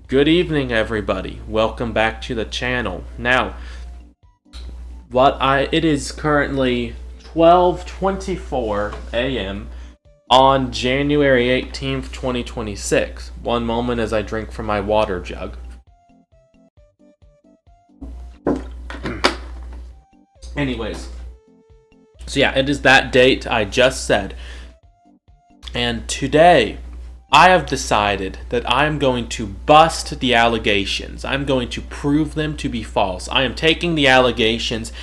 Good evening, everybody. Welcome back to the channel. Now, it is currently 12:24 a.m. on January 18th, 2026. One moment as I drink from my water jug. Anyways, so yeah, it is that date I just said. And today, I have decided that I am going to bust the allegations. I'm going to prove them to be false. I am taking the allegations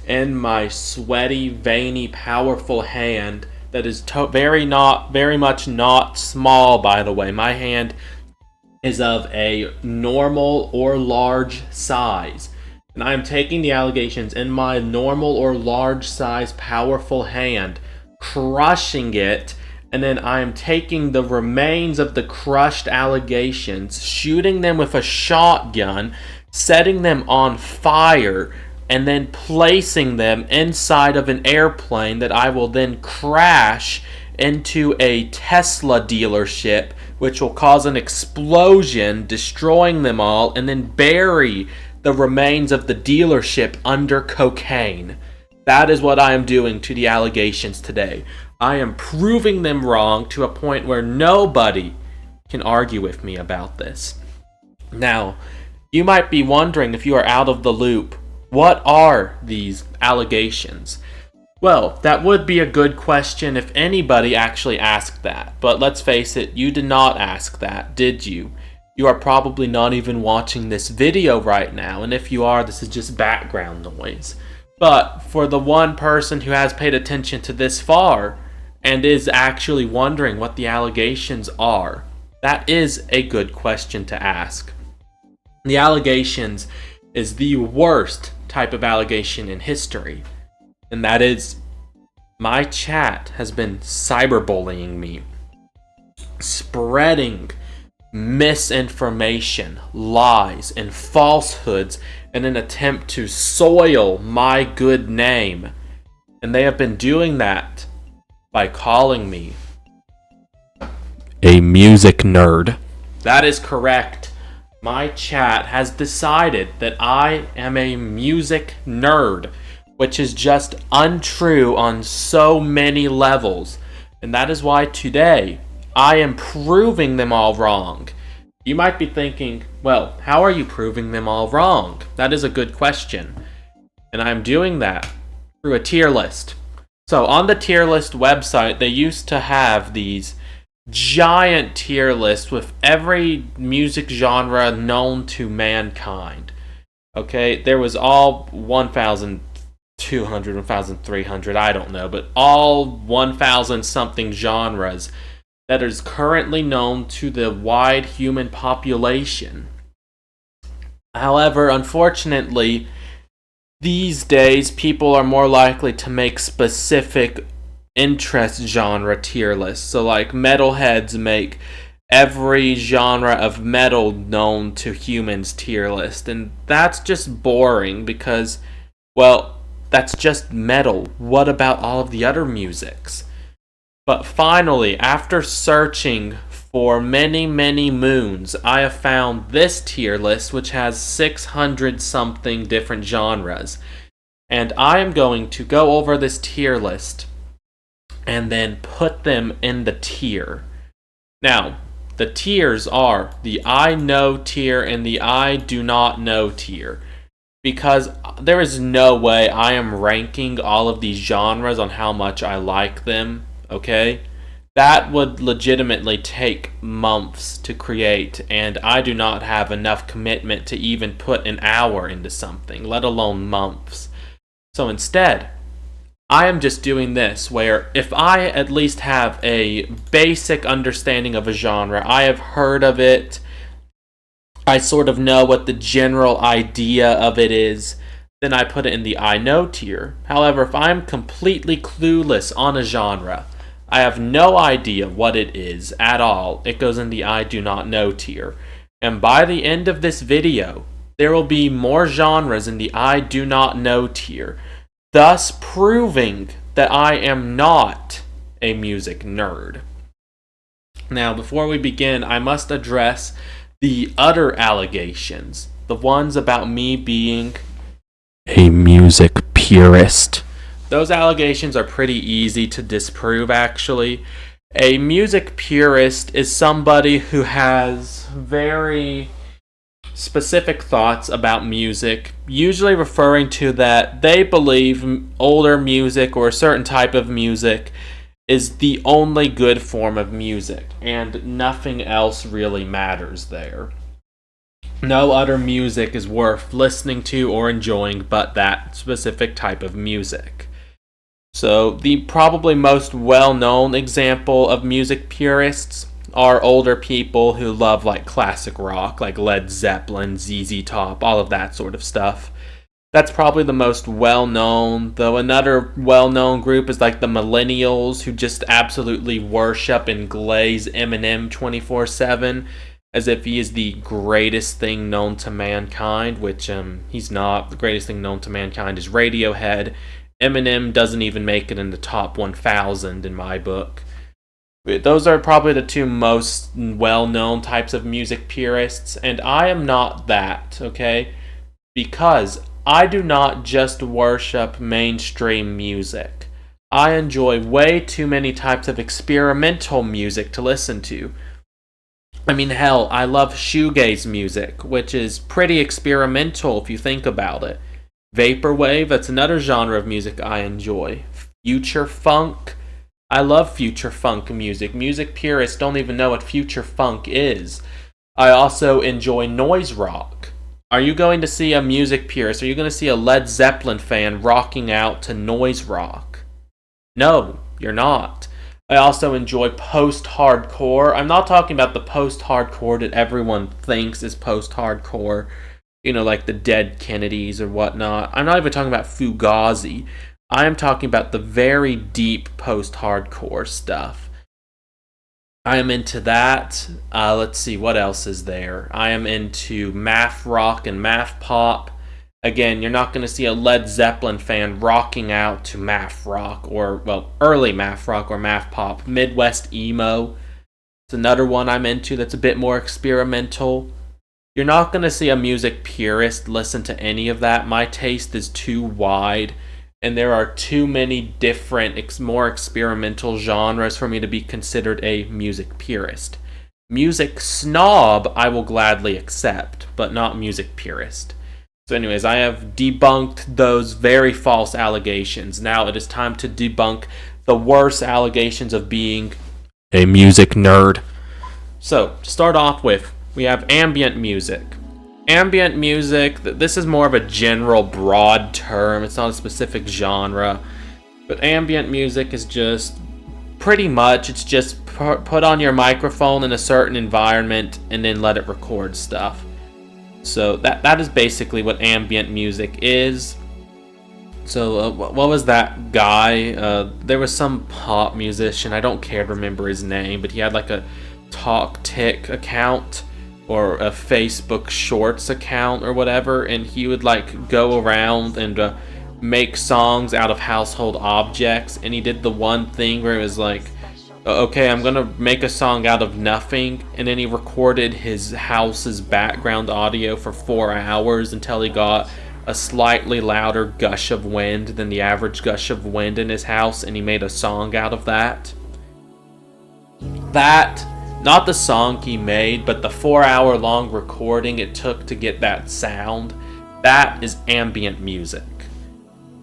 in my sweaty, veiny, powerful hand that is very much not small, by the way. My hand is of a normal or large size. And I am taking the allegations in my normal or large size, powerful hand, crushing it. And then I am taking the remains of the crushed allegations, shooting them with a shotgun, setting them on fire, and then placing them inside of an airplane that I will then crash into a Tesla dealership, which will cause an explosion, destroying them all, and then bury the remains of the dealership under cocaine. That is what I am doing to the allegations today. I am proving them wrong to a point where nobody can argue with me about this. Now, you might be wondering, if you are out of the loop, what are these allegations? Well, that would be a good question if anybody actually asked that. But let's face it, you did not ask that, did you? You are probably not even watching this video right now, and if you are, this is just background noise. But for the one person who has paid attention to this far, and is actually wondering what the allegations are, that is a good question to ask. The allegations is the worst type of allegation in history, and that is, my chat has been cyberbullying me, spreading misinformation, lies, and falsehoods in an attempt to soil my good name. And they have been doing that by calling me a music nerd. That is correct. My chat has decided that I am a music nerd, which is just untrue on so many levels. And that is why today I am proving them all wrong. You might be thinking, well, how are you proving them all wrong? That is a good question. And I'm doing that through a tier list. So on the tier list website, they used to have these giant tier lists with every music genre known to mankind. Okay, there was all 1,200, 1,300, I don't know, but all 1,000 something genres that is currently known to the wide human population. However, unfortunately, these days, people are more likely to make specific interest genre tier lists. So like metalheads make every genre of metal known to humans tier list. And that's just boring because, well, that's just metal. What about all of the other musics? But finally, after searching for many, many moons, I have found this tier list, which has 600 something different genres. And I am going to go over this tier list and then put them in the tier. Now, the tiers are the I know tier and the I do not know tier. Because there is no way I am ranking all of these genres on how much I like them, okay? That would legitimately take months to create, and I do not have enough commitment to even put an hour into something, let alone months. So instead, I am just doing this, where if I at least have a basic understanding of a genre, I have heard of it, I sort of know what the general idea of it is, then I put it in the I know tier. However, if I'm completely clueless on a genre, I have no idea what it is at all, it goes in the I do not know tier. And by the end of this video, there will be more genres in the I do not know tier, thus proving that I am not a music nerd. Now, before we begin, I must address The other allegations, the ones about me being a music purist, those allegations are pretty easy to disprove, actually. A music purist is somebody who has very specific thoughts about music, usually referring to that they believe older music or a certain type of music is the only good form of music, and nothing else really matters there. No other music is worth listening to or enjoying but that specific type of music. So, the probably most well known example of music purists are older people who love like classic rock, like Led Zeppelin, ZZ Top, all of that sort of stuff. That's probably the most well known, though another well known group is like the millennials who just absolutely worship and glaze Eminem 24/7 as if he is the greatest thing known to mankind, which he's not. The greatest thing known to mankind is Radiohead. Eminem doesn't even make it in the top 1,000 in my book. Those are probably the two most well-known types of music purists, and I am not that, okay? Because I do not just worship mainstream music. I enjoy way too many types of experimental music to listen to. I mean, hell, I love shoegaze music, which is pretty experimental if you think about it. Vaporwave, that's another genre of music I enjoy. Future funk, I love future funk music. Music purists don't even know what future funk is. I also enjoy noise rock. Are you going to see a music purist? Are you going to see a Led Zeppelin fan rocking out to noise rock? No, you're not. I also enjoy post-hardcore. I'm not talking about the post-hardcore that everyone thinks is post-hardcore. You know, like the Dead Kennedys or whatnot. I'm not even talking about Fugazi. I am talking about the very deep post-hardcore stuff. I am into that. Let's see, what else is there? I am into math rock and math pop. Again, you're not going to see a Led Zeppelin fan rocking out to math rock or, well, early math rock or math pop. Midwest emo. It's another one I'm into that's a bit more experimental. You're not going to see a music purist listen to any of that. My taste is too wide, and there are too many different, more experimental genres for me to be considered a music purist. Music snob, I will gladly accept, but not music purist. So anyways, I have debunked those very false allegations. Now it is time to debunk the worst allegations of being a music nerd. So, to start off with, we have ambient music. Ambient music, this is more of a general, broad term. It's not a specific genre. But ambient music is just, pretty much, it's just put on your microphone in a certain environment and then let it record stuff. So that is basically what ambient music is. So what was that guy? There was some pop musician, I don't care to remember his name, but he had like a TalkTick account or a Facebook Shorts account or whatever, and he would like go around and make songs out of household objects, and he did the one thing where it was like, okay, I'm gonna make a song out of nothing, and then he recorded his house's background audio for 4 hours until he got a slightly louder gush of wind than the average gush of wind in his house, and he made a song out of that. That, not the song he made, but the 4-hour long recording it took to get that sound, that is ambient music.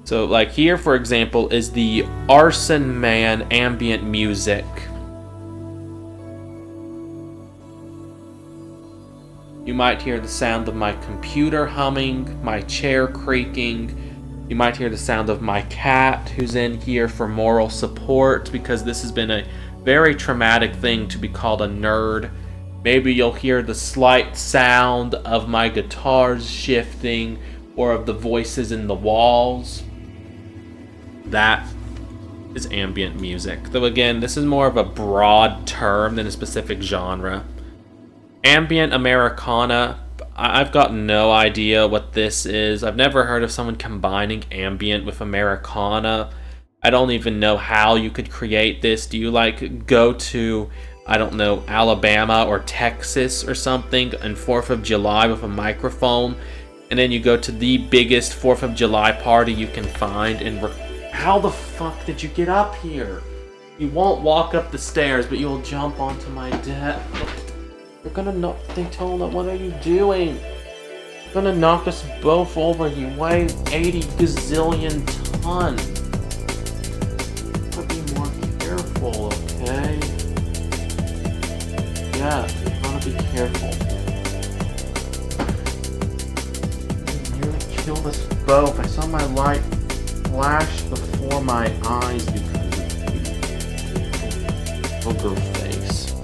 So, like here, for example, is the Arson Man ambient music. You might hear the sound of my computer humming, my chair creaking. You might hear the sound of my cat, who's in here for moral support, because this has been a very traumatic thing to be called a nerd. Maybe you'll hear the slight sound of my guitars shifting, or of the voices in the walls. That is ambient music. Though again, this is more of a broad term than a specific genre. Ambient Americana, I've got no idea what this is. I've never heard of someone combining ambient with Americana. I don't even know how you could create this. Do you like go to I don't know, Alabama or Texas or something, and 4th of July with a microphone, and then you go to the biggest 4th of July party you can find, and how the fuck did you get up here? You won't walk up the stairs, but you'll jump onto my deck. You're gonna knock, Daytona, what are you doing? You're gonna knock us both over, you weigh 80 gazillion tons. Gotta be more careful, okay? Yeah, you gotta be careful. You nearly killed us both. I saw my light flash before my eyes because of your face.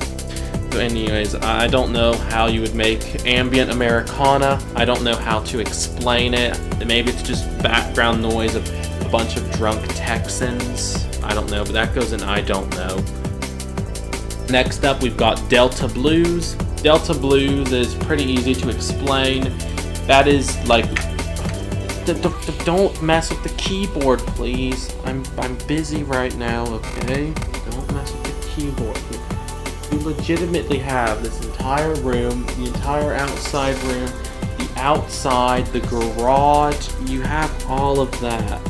So anyways, I don't know how you would make ambient Americana. I don't know how to explain it. Maybe it's just background noise of a bunch of drunk Texans. I don't know, but that goes in I don't know. Next up, we've got Delta Blues. Delta Blues is pretty easy to explain. That is like, don't mess with the keyboard, please. I'm busy right now, okay? Don't mess with the keyboard. You legitimately have this entire room, the entire outside room, the outside, the garage. You have all of that.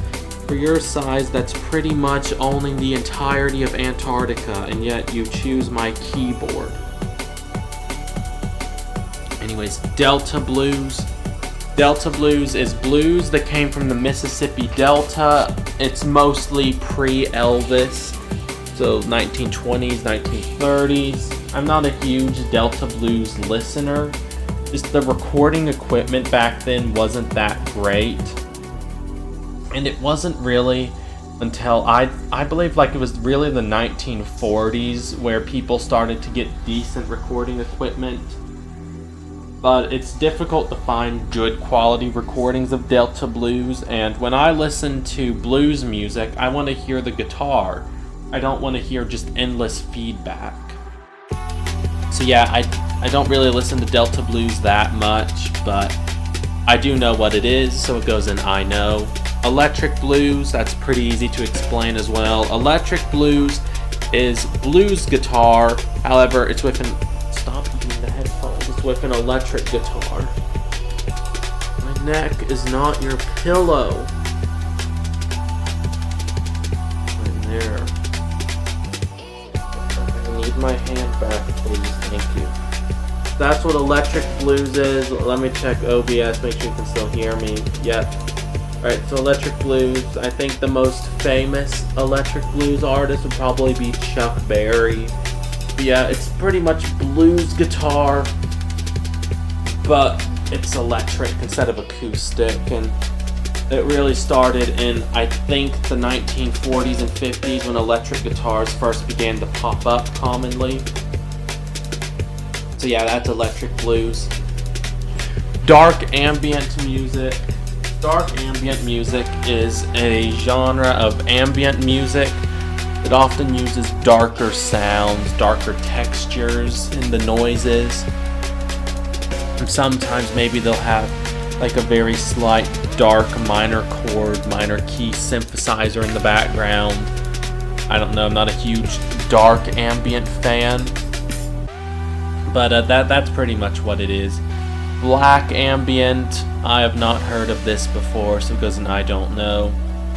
For your size, that's pretty much owning the entirety of Antarctica, and yet you choose my keyboard. Anyways, Delta Blues. Delta Blues is blues that came from the Mississippi Delta. It's mostly pre-Elvis, so 1920s, 1930s. I'm not a huge Delta Blues listener. Just the recording equipment back then wasn't that great. And it wasn't really until I believe like it was really the 1940s where people started to get decent recording equipment. But it's difficult to find good quality recordings of Delta Blues, and when I listen to blues music, I want to hear the guitar. I don't want to hear just endless feedback. So yeah, I don't really listen to Delta Blues that much, but I do know what it is, so it goes in I know. Electric Blues, that's pretty easy to explain as well. Electric Blues is blues guitar, however, it's with an... Stop using the headphones. It's with an electric guitar. My neck is not your pillow. Right there. I need my hand back, please. Thank you. That's what Electric Blues is. Let me check OBS, make sure you can still hear me. Yep. Alright, so Electric Blues, I think the most famous Electric Blues artist would probably be Chuck Berry. But yeah, it's pretty much blues guitar, but it's electric instead of acoustic, and it really started in, I think, the 1940s and 50s when electric guitars first began to pop up commonly. So yeah, that's Electric Blues. Dark ambient music. Dark ambient music is a genre of ambient music that often uses darker sounds, darker textures in the noises. And sometimes maybe they'll have like a very slight dark minor chord, minor key synthesizer in the background. I don't know, I'm not a huge dark ambient fan, but that's pretty much what it is. Black ambient, I have not heard of this before, so it goes in I don't know.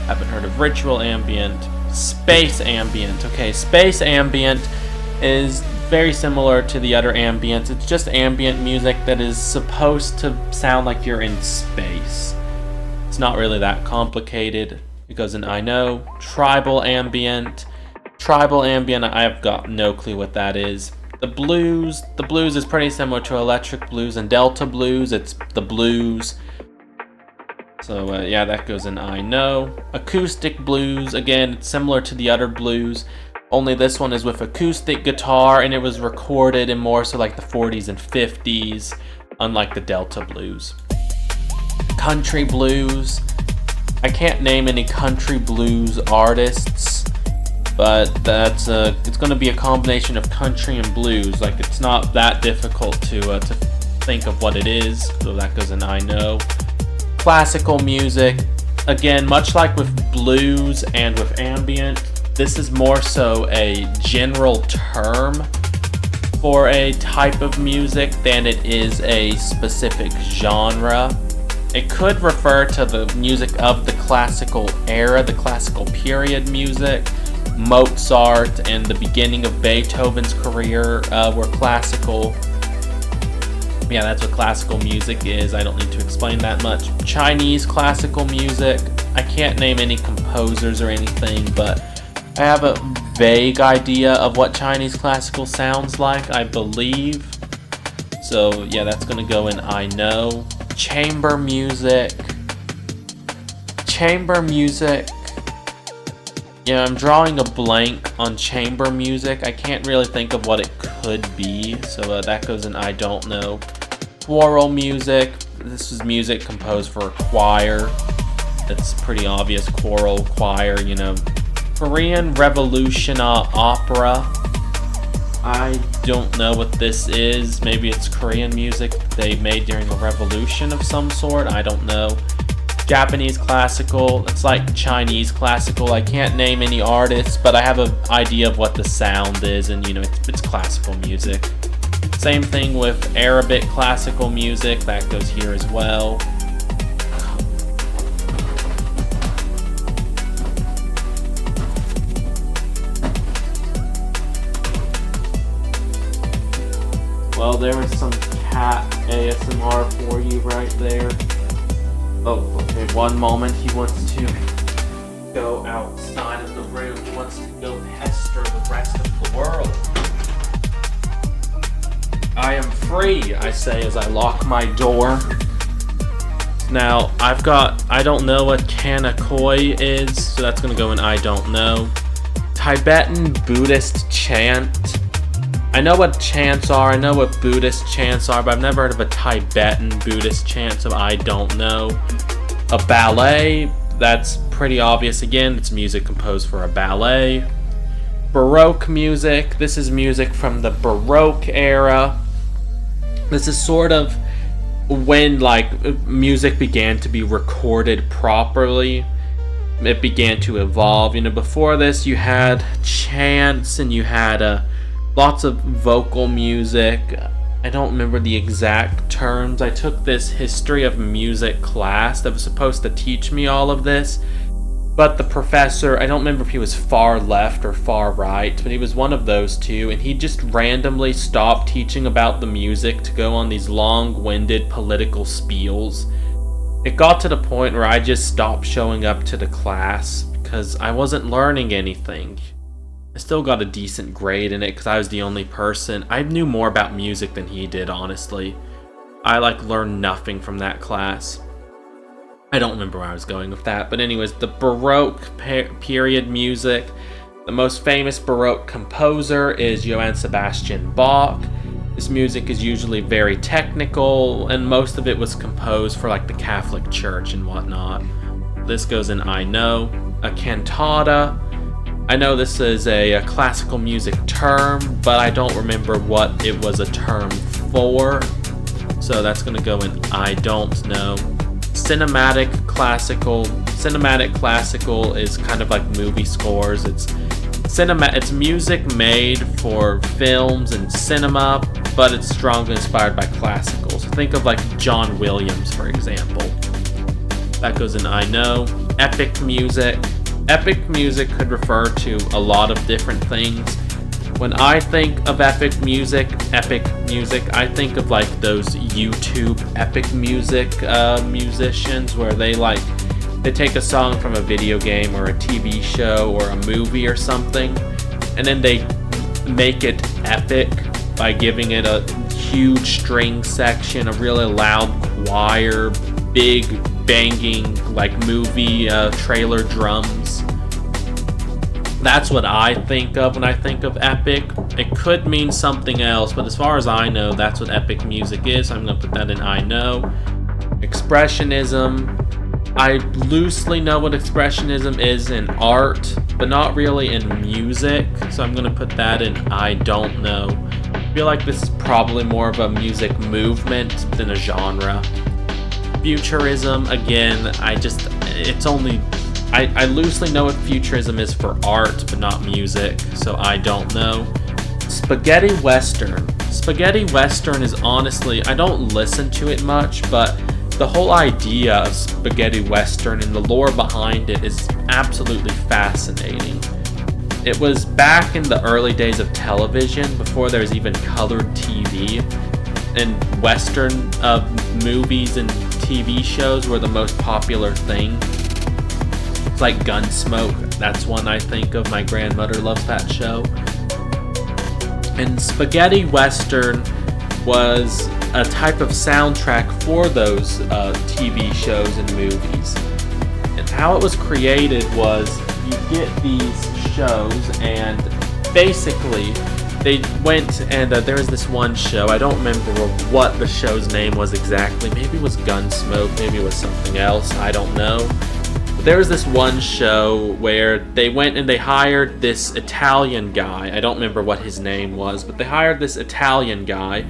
Haven't heard of ritual ambient. Space ambient. Okay, space ambient is very similar to the other ambience. It's just ambient music that is supposed to sound like you're in space. It's not really that complicated. It goes in I know. Tribal ambient. Tribal ambient, I have got no clue what that is. The blues is pretty similar to Electric Blues and Delta Blues. It's the blues. So yeah, that goes in I know. Acoustic blues, again, it's similar to the other blues, only this one is with acoustic guitar, and it was recorded in more so like the 40s and 50s, unlike the Delta Blues. Country blues, I can't name any country blues artists, but it's going to be a combination of country and blues. Like, it's not that difficult to think of what it is, so that goes in I know. Classical music, again, much like with blues and with ambient, this is more so a general term for a type of music than it is a specific genre. It could refer to the music of the classical era, the classical period music. Mozart and the beginning of Beethoven's career were classical. Yeah, that's what classical music is. I don't need to explain that much. Chinese classical music, I can't name any composers or anything, but I have a vague idea of what Chinese classical sounds like, I believe. So yeah, that's gonna go in I know. Chamber music. Yeah, I'm drawing a blank on chamber music. I can't really think of what it could be, so that goes in I don't know. Choral music. This is music composed for a choir. That's pretty obvious. Choral, choir, you know. Korean Revolution opera. I don't know what this is. Maybe it's Korean music they made during a revolution of some sort. I don't know. Japanese classical, it's like Chinese classical. I can't name any artists, but I have an idea of what the sound is, and you know, it's classical music. Same thing with Arabic classical music, that goes here as well. Well, there was some cat ASMR for you right there. Oh, okay, one moment he wants to go outside of the room. He wants to go pester the rest of the world. I am free, I say as I lock my door. Now, I don't know what Kanakoi is, so that's gonna go in I don't know. Tibetan Buddhist chant. I know what chants are, I know what Buddhist chants are, but I've never heard of a Tibetan Buddhist chant, so I don't know. A ballet, that's pretty obvious again, it's music composed for a ballet. Baroque music, this is music from the Baroque era. This is sort of when music began to be recorded properly. It began to evolve. You know, before this you had chants and you had lots of vocal music. I don't remember the exact terms. I took this history of music class that was supposed to teach me all of this, but the professor, I don't remember if he was far left or far right, but he was one of those two, and he just randomly stopped teaching about the music to go on these long-winded political spiels. It got to the point where I just stopped showing up to the class because I wasn't learning anything. I still got a decent grade in it because I was the only person. I knew more about music than he did, honestly. I learned nothing from that class. I don't remember where I was going with that, but anyways, the Baroque period music. The most famous Baroque composer is Johann Sebastian Bach. This music is usually very technical, and most of it was composed for the Catholic Church and whatnot. This goes in I know. A cantata. I know this is a classical music term, but I don't remember what it was a term for, so that's going to go in I don't know. Cinematic classical is kind of like movie scores. It's music made for films and cinema, but it's strongly inspired by classical. So think of John Williams, for example. That goes in I know. Epic music. Epic music could refer to a lot of different things. When I think of epic music, I think of those YouTube epic music musicians where they take a song from a video game or a TV show or a movie or something, and then they make it epic by giving it a huge string section, a really loud choir, big banging movie trailer drums. That's what I think of when I think of epic. It could mean something else, but as far as I know, that's what epic music is. So I'm going to put that in I know. Expressionism. I loosely know what expressionism is in art, but not really in music. So I'm going to put that in I don't know. I feel like this is probably more of a music movement than a genre. Futurism, again, I loosely know what futurism is for art, but not music, so I don't know. Spaghetti Western. Spaghetti Western is honestly, I don't listen to it much, but the whole idea of Spaghetti Western and the lore behind it is absolutely fascinating. It was back in the early days of television, before there was even colored TV, and Western movies and TV shows were the most popular thing. It's like Gunsmoke, that's one I think of. My grandmother loves that show. And Spaghetti Western was a type of soundtrack for those TV shows and movies. And how it was created was, you get these shows, and basically they went and there was this one show, I don't remember what the show's name was exactly. Maybe it was Gunsmoke, maybe it was something else, I don't know. There was this one show where they went and they hired this Italian guy. I don't remember what his name was, but they hired this Italian guy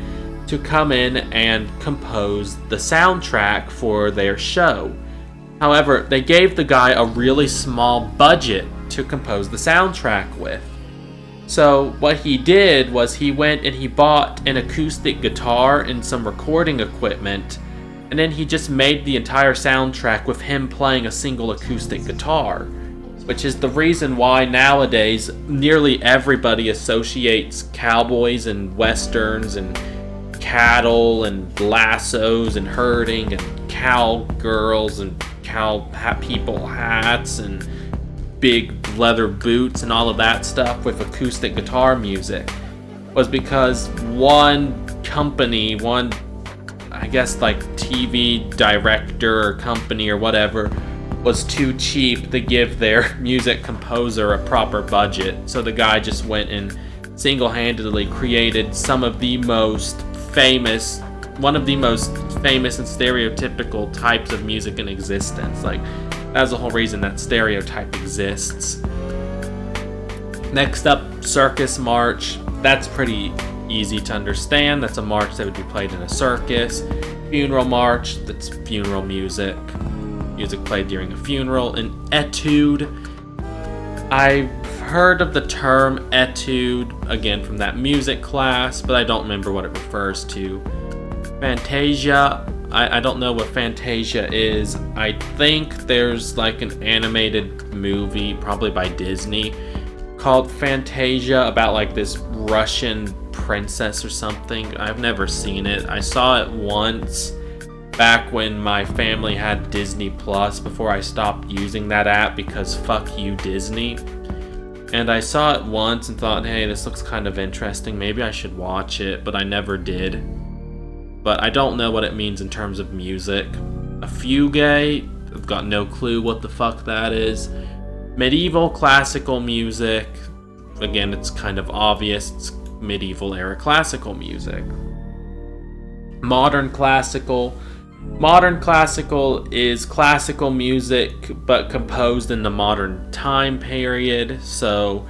to come in and compose the soundtrack for their show. However, they gave the guy a really small budget to compose the soundtrack with. So what he did was he went and he bought an acoustic guitar and some recording equipment, and then he just made the entire soundtrack with him playing a single acoustic guitar, which is the reason why nowadays nearly everybody associates cowboys and westerns and cattle and lassos and herding and cowgirls and people hats and big leather boots and all of that stuff with acoustic guitar music, was because one company, I guess like TV director or company or whatever, was too cheap to give their music composer a proper budget. So the guy just went and single-handedly created one of the most famous and stereotypical types of music in existence. Like, that's the whole reason that stereotype exists. Next up, Circus March. That's pretty easy to understand. That's a march that would be played in a circus. Funeral March, that's funeral music played during a funeral. An etude, I've heard of the term etude, again from that music class, but I don't remember what it refers to. Fantasia, I don't know what Fantasia is. I think there's like an animated movie, probably by Disney, called Fantasia, about like this Russian princess or something. I've never seen it. I saw it once back when my family had Disney Plus, before I stopped using that app because fuck you Disney. And I saw it once and thought, hey, this looks kind of interesting, maybe I should watch it, but I never did. But I don't know what it means in terms of music. A fugue, I've got no clue what the fuck that is. Medieval classical music, again, it's kind of obvious, it's medieval era classical music. Modern classical is classical music but composed in the modern time period. So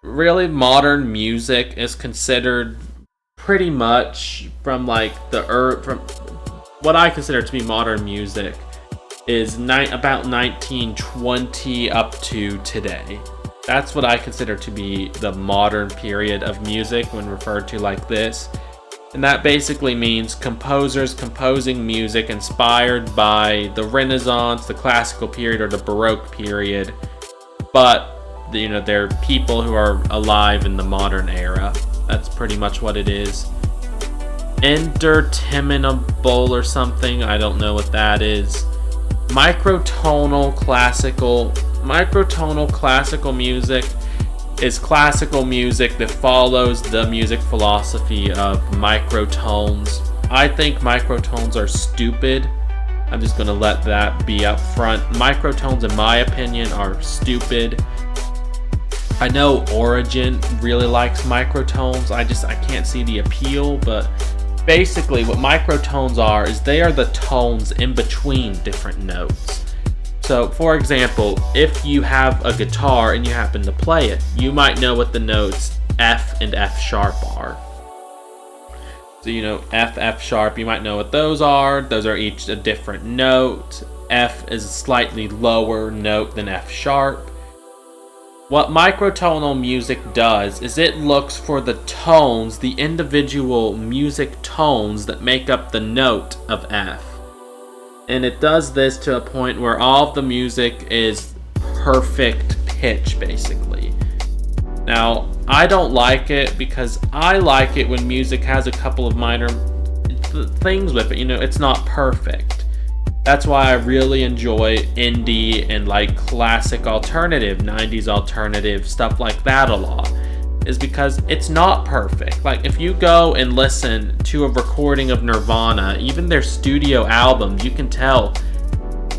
really, modern music is considered pretty much from what I consider to be modern music is about 1920 up to today. That's what I consider to be the modern period of music when referred to like this. And that basically means composers composing music inspired by the Renaissance, the classical period, or the Baroque period. But, they're people who are alive in the modern era. That's pretty much what it is. Interminable or something, I don't know what that is. Microtonal classical music is classical music that follows the music philosophy of microtones. I think microtones are stupid. I'm just going to let that be up front. Microtones, in my opinion, are stupid. I know Origin really likes microtones. I can't see the appeal, but basically what microtones are is they are the tones in between different notes. So, for example, if you have a guitar and you happen to play it, you might know what the notes F and F sharp are. So, F, F sharp, you might know what those are. Those are each a different note. F is a slightly lower note than F sharp. What microtonal music does is it looks for the tones, the individual music tones that make up the note of F. And it does this to a point where all of the music is perfect pitch, basically. Now, I don't like it because I like it when music has a couple of minor things with it. It's not perfect. That's why I really enjoy indie and like classic alternative, 90s alternative, stuff like that a lot. Is because it's not perfect. Like if you go and listen to a recording of Nirvana, even their studio albums, you can tell,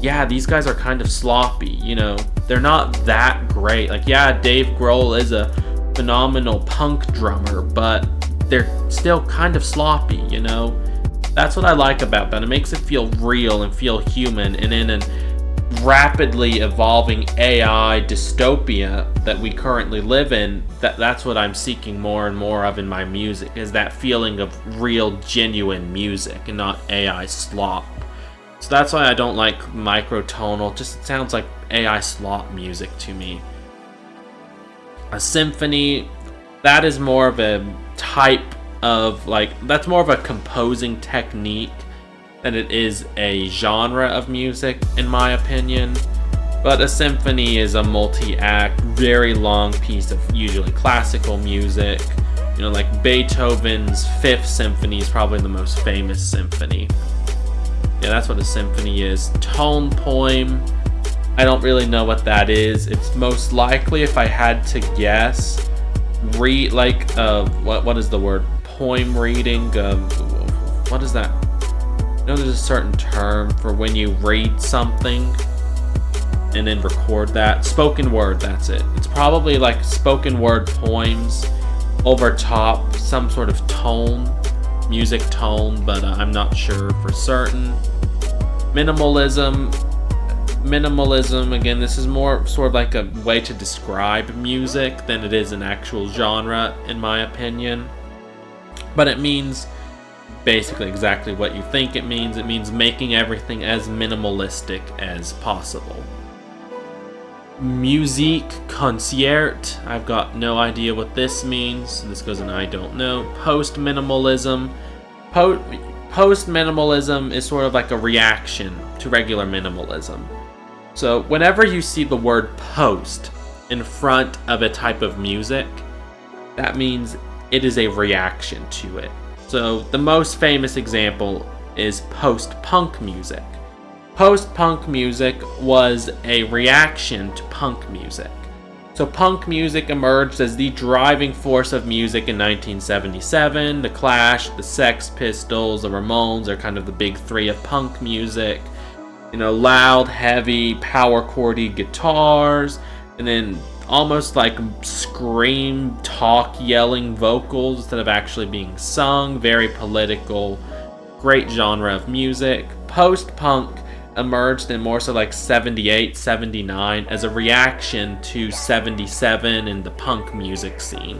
yeah, these guys are kind of sloppy, they're not that great. Like, yeah, Dave Grohl is a phenomenal punk drummer, but they're still kind of sloppy, That's what I like about that. It makes it feel real and feel human, and in a rapidly evolving AI dystopia that we currently live in, that's what I'm seeking more and more of in my music, is that feeling of real, genuine music and not AI slop. So that's why I don't like microtonal. Just it sounds like AI slop music to me. A symphony, that is more of a type of that's more of a composing technique than it is a genre of music, in my opinion. But a symphony is a multi-act, very long piece of usually classical music. Like Beethoven's Fifth Symphony is probably the most famous symphony. Yeah, that's what a symphony is. Tone poem, I don't really know what that is. It's most likely, if I had to guess, what is the word? Poem reading. What is that? There's a certain term for when you read something and then record that. Spoken word, that's it. It's probably like spoken word poems over top some sort of tone, music tone, but I'm not sure for certain. Minimalism, again, this is more sort of like a way to describe music than it is an actual genre, in my opinion. But it means basically exactly what you think it means. It means making everything as minimalistic as possible. Musique concert, I've got no idea what this means. This goes in I don't know. Post-minimalism. Post-minimalism is sort of like a reaction to regular minimalism. So whenever you see the word post in front of a type of music, that means it is a reaction to it. So the most famous example is post-punk music. Post-punk music was a reaction to punk music. So punk music emerged as the driving force of music in 1977. The Clash, the Sex Pistols, the Ramones are kind of the big three of punk music. Loud, heavy, power chordy guitars, and then almost like scream, talk, yelling vocals instead of actually being sung. Very political, great genre of music. Post-punk emerged in more so like 78, 79 as a reaction to 77 and the punk music scene.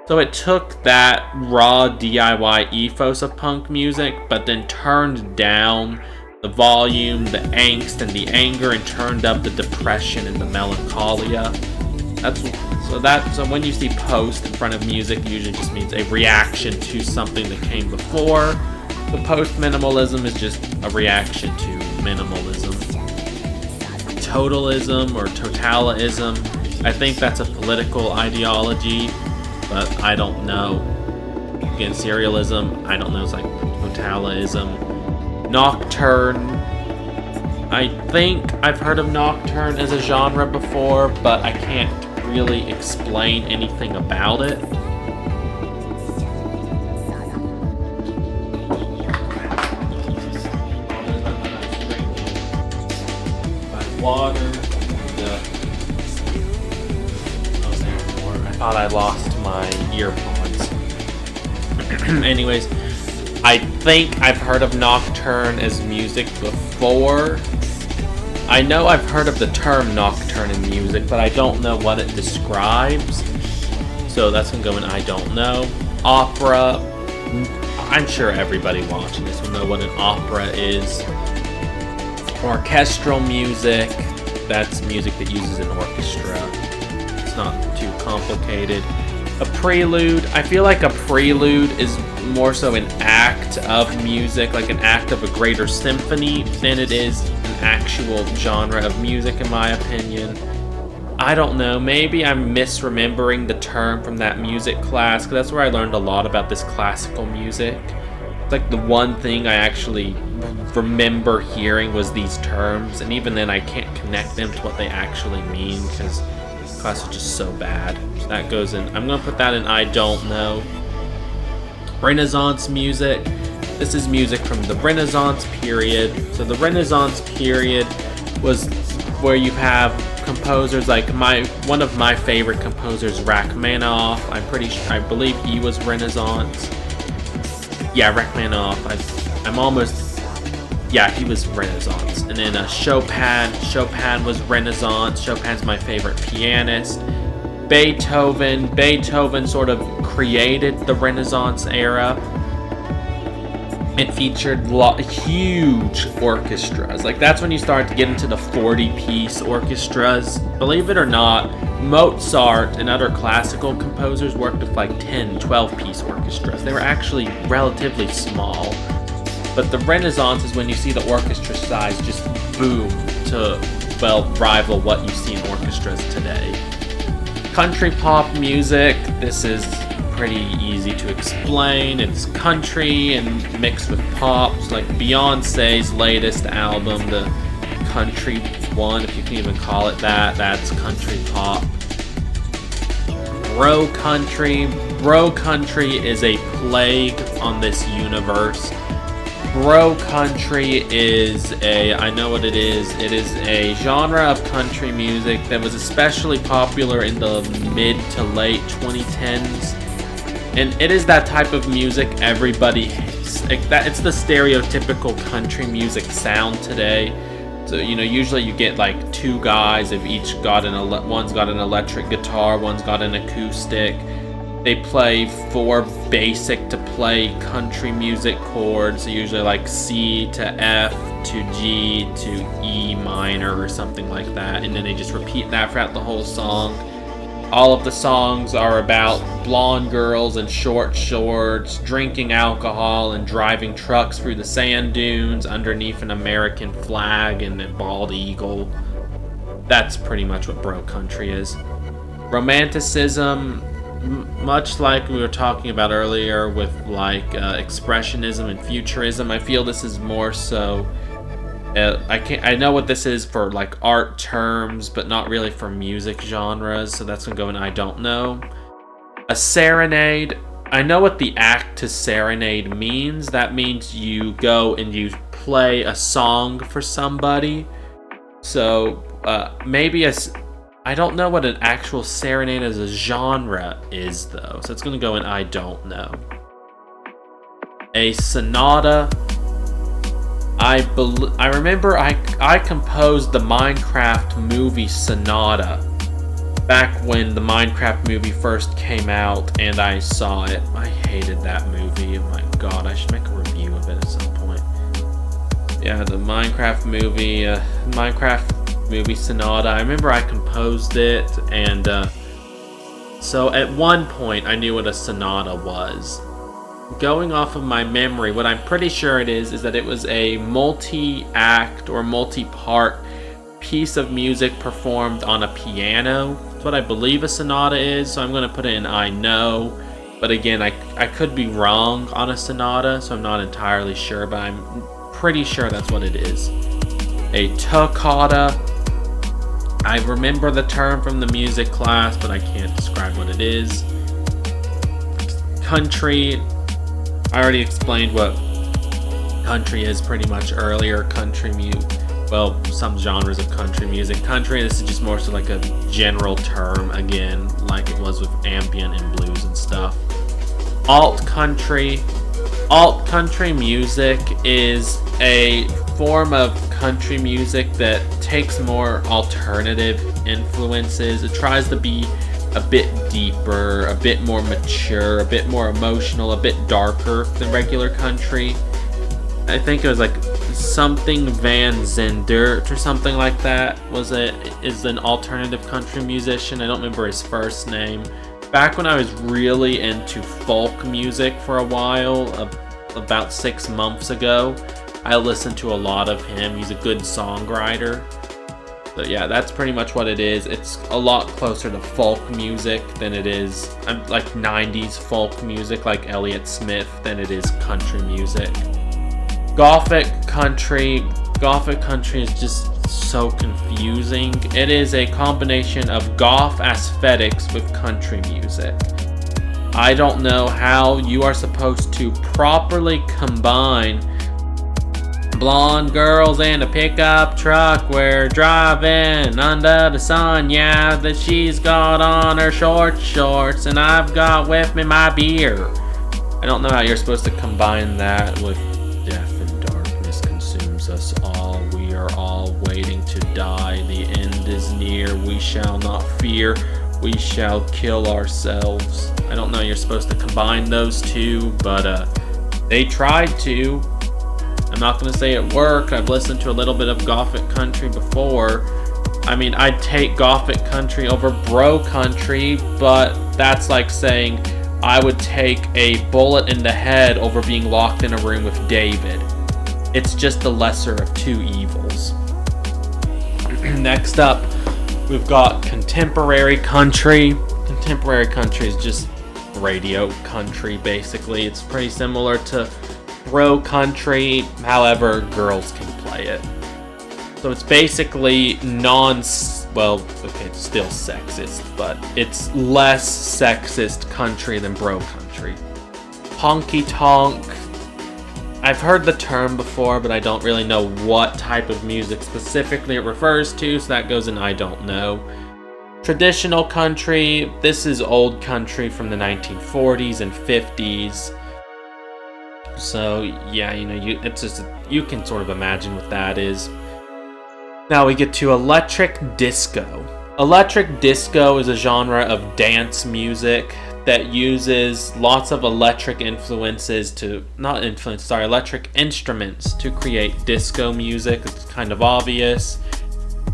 So it took that raw DIY ethos of punk music, but then turned down the volume, the angst, and the anger, and turned up the depression and the melancholia. So when you see post in front of music, it usually just means a reaction to something that came before. The post-minimalism is just a reaction to minimalism. Totalism or totalism, I think that's a political ideology, but I don't know. Again, serialism, I don't know, it's like totalism. Nocturne, I think I've heard of Nocturne as a genre before, but I can't really explain anything about it. Water. I thought I lost my earpods. Anyways, I think I've heard of Nocturne as music before. I know I've heard of the term Nocturne in music, but I don't know what it describes. So that's gonna go in I don't know. Opera. I'm sure everybody watching this will know what an opera is. Orchestral music. That's music that uses an orchestra. So not too complicated. A prelude, I feel like a prelude is more so an act of music, like an act of a greater symphony, than it is an actual genre of music, in my opinion. I don't know, maybe I'm misremembering the term from that music class, because that's where I learned a lot about this classical music. It's like the one thing I actually remember hearing was these terms, and even then I can't connect them to what they actually mean, because class is just so bad. So that goes in, I'm going to put that in I don't know. Renaissance music. This is music from the Renaissance period. So the Renaissance period was where you have composers like one of my favorite composers, Rachmaninoff. I believe he was Renaissance. Yeah, Rachmaninoff. He was Renaissance. And then Chopin was Renaissance. Chopin's my favorite pianist. Beethoven sort of created the Renaissance era. It featured huge orchestras. Like, that's when you start to get into the 40-piece orchestras. Believe it or not, Mozart and other classical composers worked with like 10, 12-piece orchestras. They were actually relatively small. But the Renaissance is when you see the orchestra size just boom to, rival what you see in orchestras today. Country pop music, this is pretty easy to explain. It's country and mixed with pop. It's like Beyonce's latest album, the Country One, if you can even call it that, that's country pop. Bro country is a plague on this universe. Bro country is I know what it is. It is a genre of country music that was especially popular in the mid to late 2010s. And it is that type of music everybody hates. It's the stereotypical country music sound today. So, usually you get like two guys, if each one's got an electric guitar, one's got an acoustic. They play four basic to play country music chords, usually like C to F to G to E minor or something like that, and then they just repeat that throughout the whole song. All of the songs are about blonde girls in short shorts, drinking alcohol and driving trucks through the sand dunes underneath an American flag and a bald eagle. That's pretty much what bro country is. Romanticism, much like we were talking about earlier with expressionism and futurism, I feel this is more so I know what this is for like art terms, but not really for music genres, so that's gonna go in I don't know. A serenade, I know what the act to serenade means. That means you go and you play a song for somebody. So I don't know what an actual serenade as a genre is, though. So it's going to go in I don't know. A sonata. I remember I composed the Minecraft movie Sonata back when the Minecraft movie first came out and I saw it. I hated that movie. Oh my god, I should make a review of it at some point. Yeah, the Minecraft movie Sonata. I remember I composed it, and so at one point I knew what a sonata was. Going off of my memory, what I'm pretty sure it is that it was a multi-act or multi-part piece of music performed on a piano. That's what I believe a sonata is, so I'm going to put it in I know. But again, I could be wrong on a sonata, so I'm not entirely sure, but I'm pretty sure that's what it is. A toccata. I remember the term from the music class, but I can't describe what it is. Country. I already explained what country is pretty much earlier. Country music. Well, some genres of country music. Country, this is just more so like a general term, again, like it was with ambient and blues and stuff. Alt country. Alt country music is a form of country music that takes more alternative influences. It tries to be a bit deeper, a bit more mature, a bit more emotional, a bit darker than regular country. I think it was like something Van Zendert or something like that is an alternative country musician. I don't remember his first name. Back when I was really into folk music for a while, about 6 months ago, I listened to a lot of him. He's a good songwriter. So yeah, that's pretty much what it is. It's a lot closer to folk music than it is like 90s folk music like Elliott Smith than it is country music. Gothic country is just so confusing. It is a combination of goth aesthetics with country music. I don't know how you are supposed to properly combine blonde girls in a pickup truck. We're driving under the sun, yeah, that she's got on her short shorts, and I've got with me my beer. I don't know how you're supposed to combine that with death and darkness consumes us all. We are all waiting to die. The end is near. We shall not fear. We shall kill ourselves. I don't know how you're supposed to combine those two, but they tried to. I'm not going to say it worked. I've listened to a little bit of Gothic country before. I mean, I'd take Gothic country over bro country, but that's like saying I would take a bullet in the head over being locked in a room with David. It's just the lesser of two evils. Next up, we've got contemporary country. Contemporary country is just radio country, basically. It's pretty similar to bro country, however, girls can play it. So it's basically it's still sexist, but it's less sexist country than bro country. Honky tonk. I've heard the term before, but I don't really know what type of music specifically it refers to, so that goes in I don't know. Traditional country. This is old country from the 1940s and 50s. So yeah, you can sort of imagine what that is. Now we get to electric disco. Electric disco is a genre of dance music that uses lots of electric instruments to create disco music. It's kind of obvious.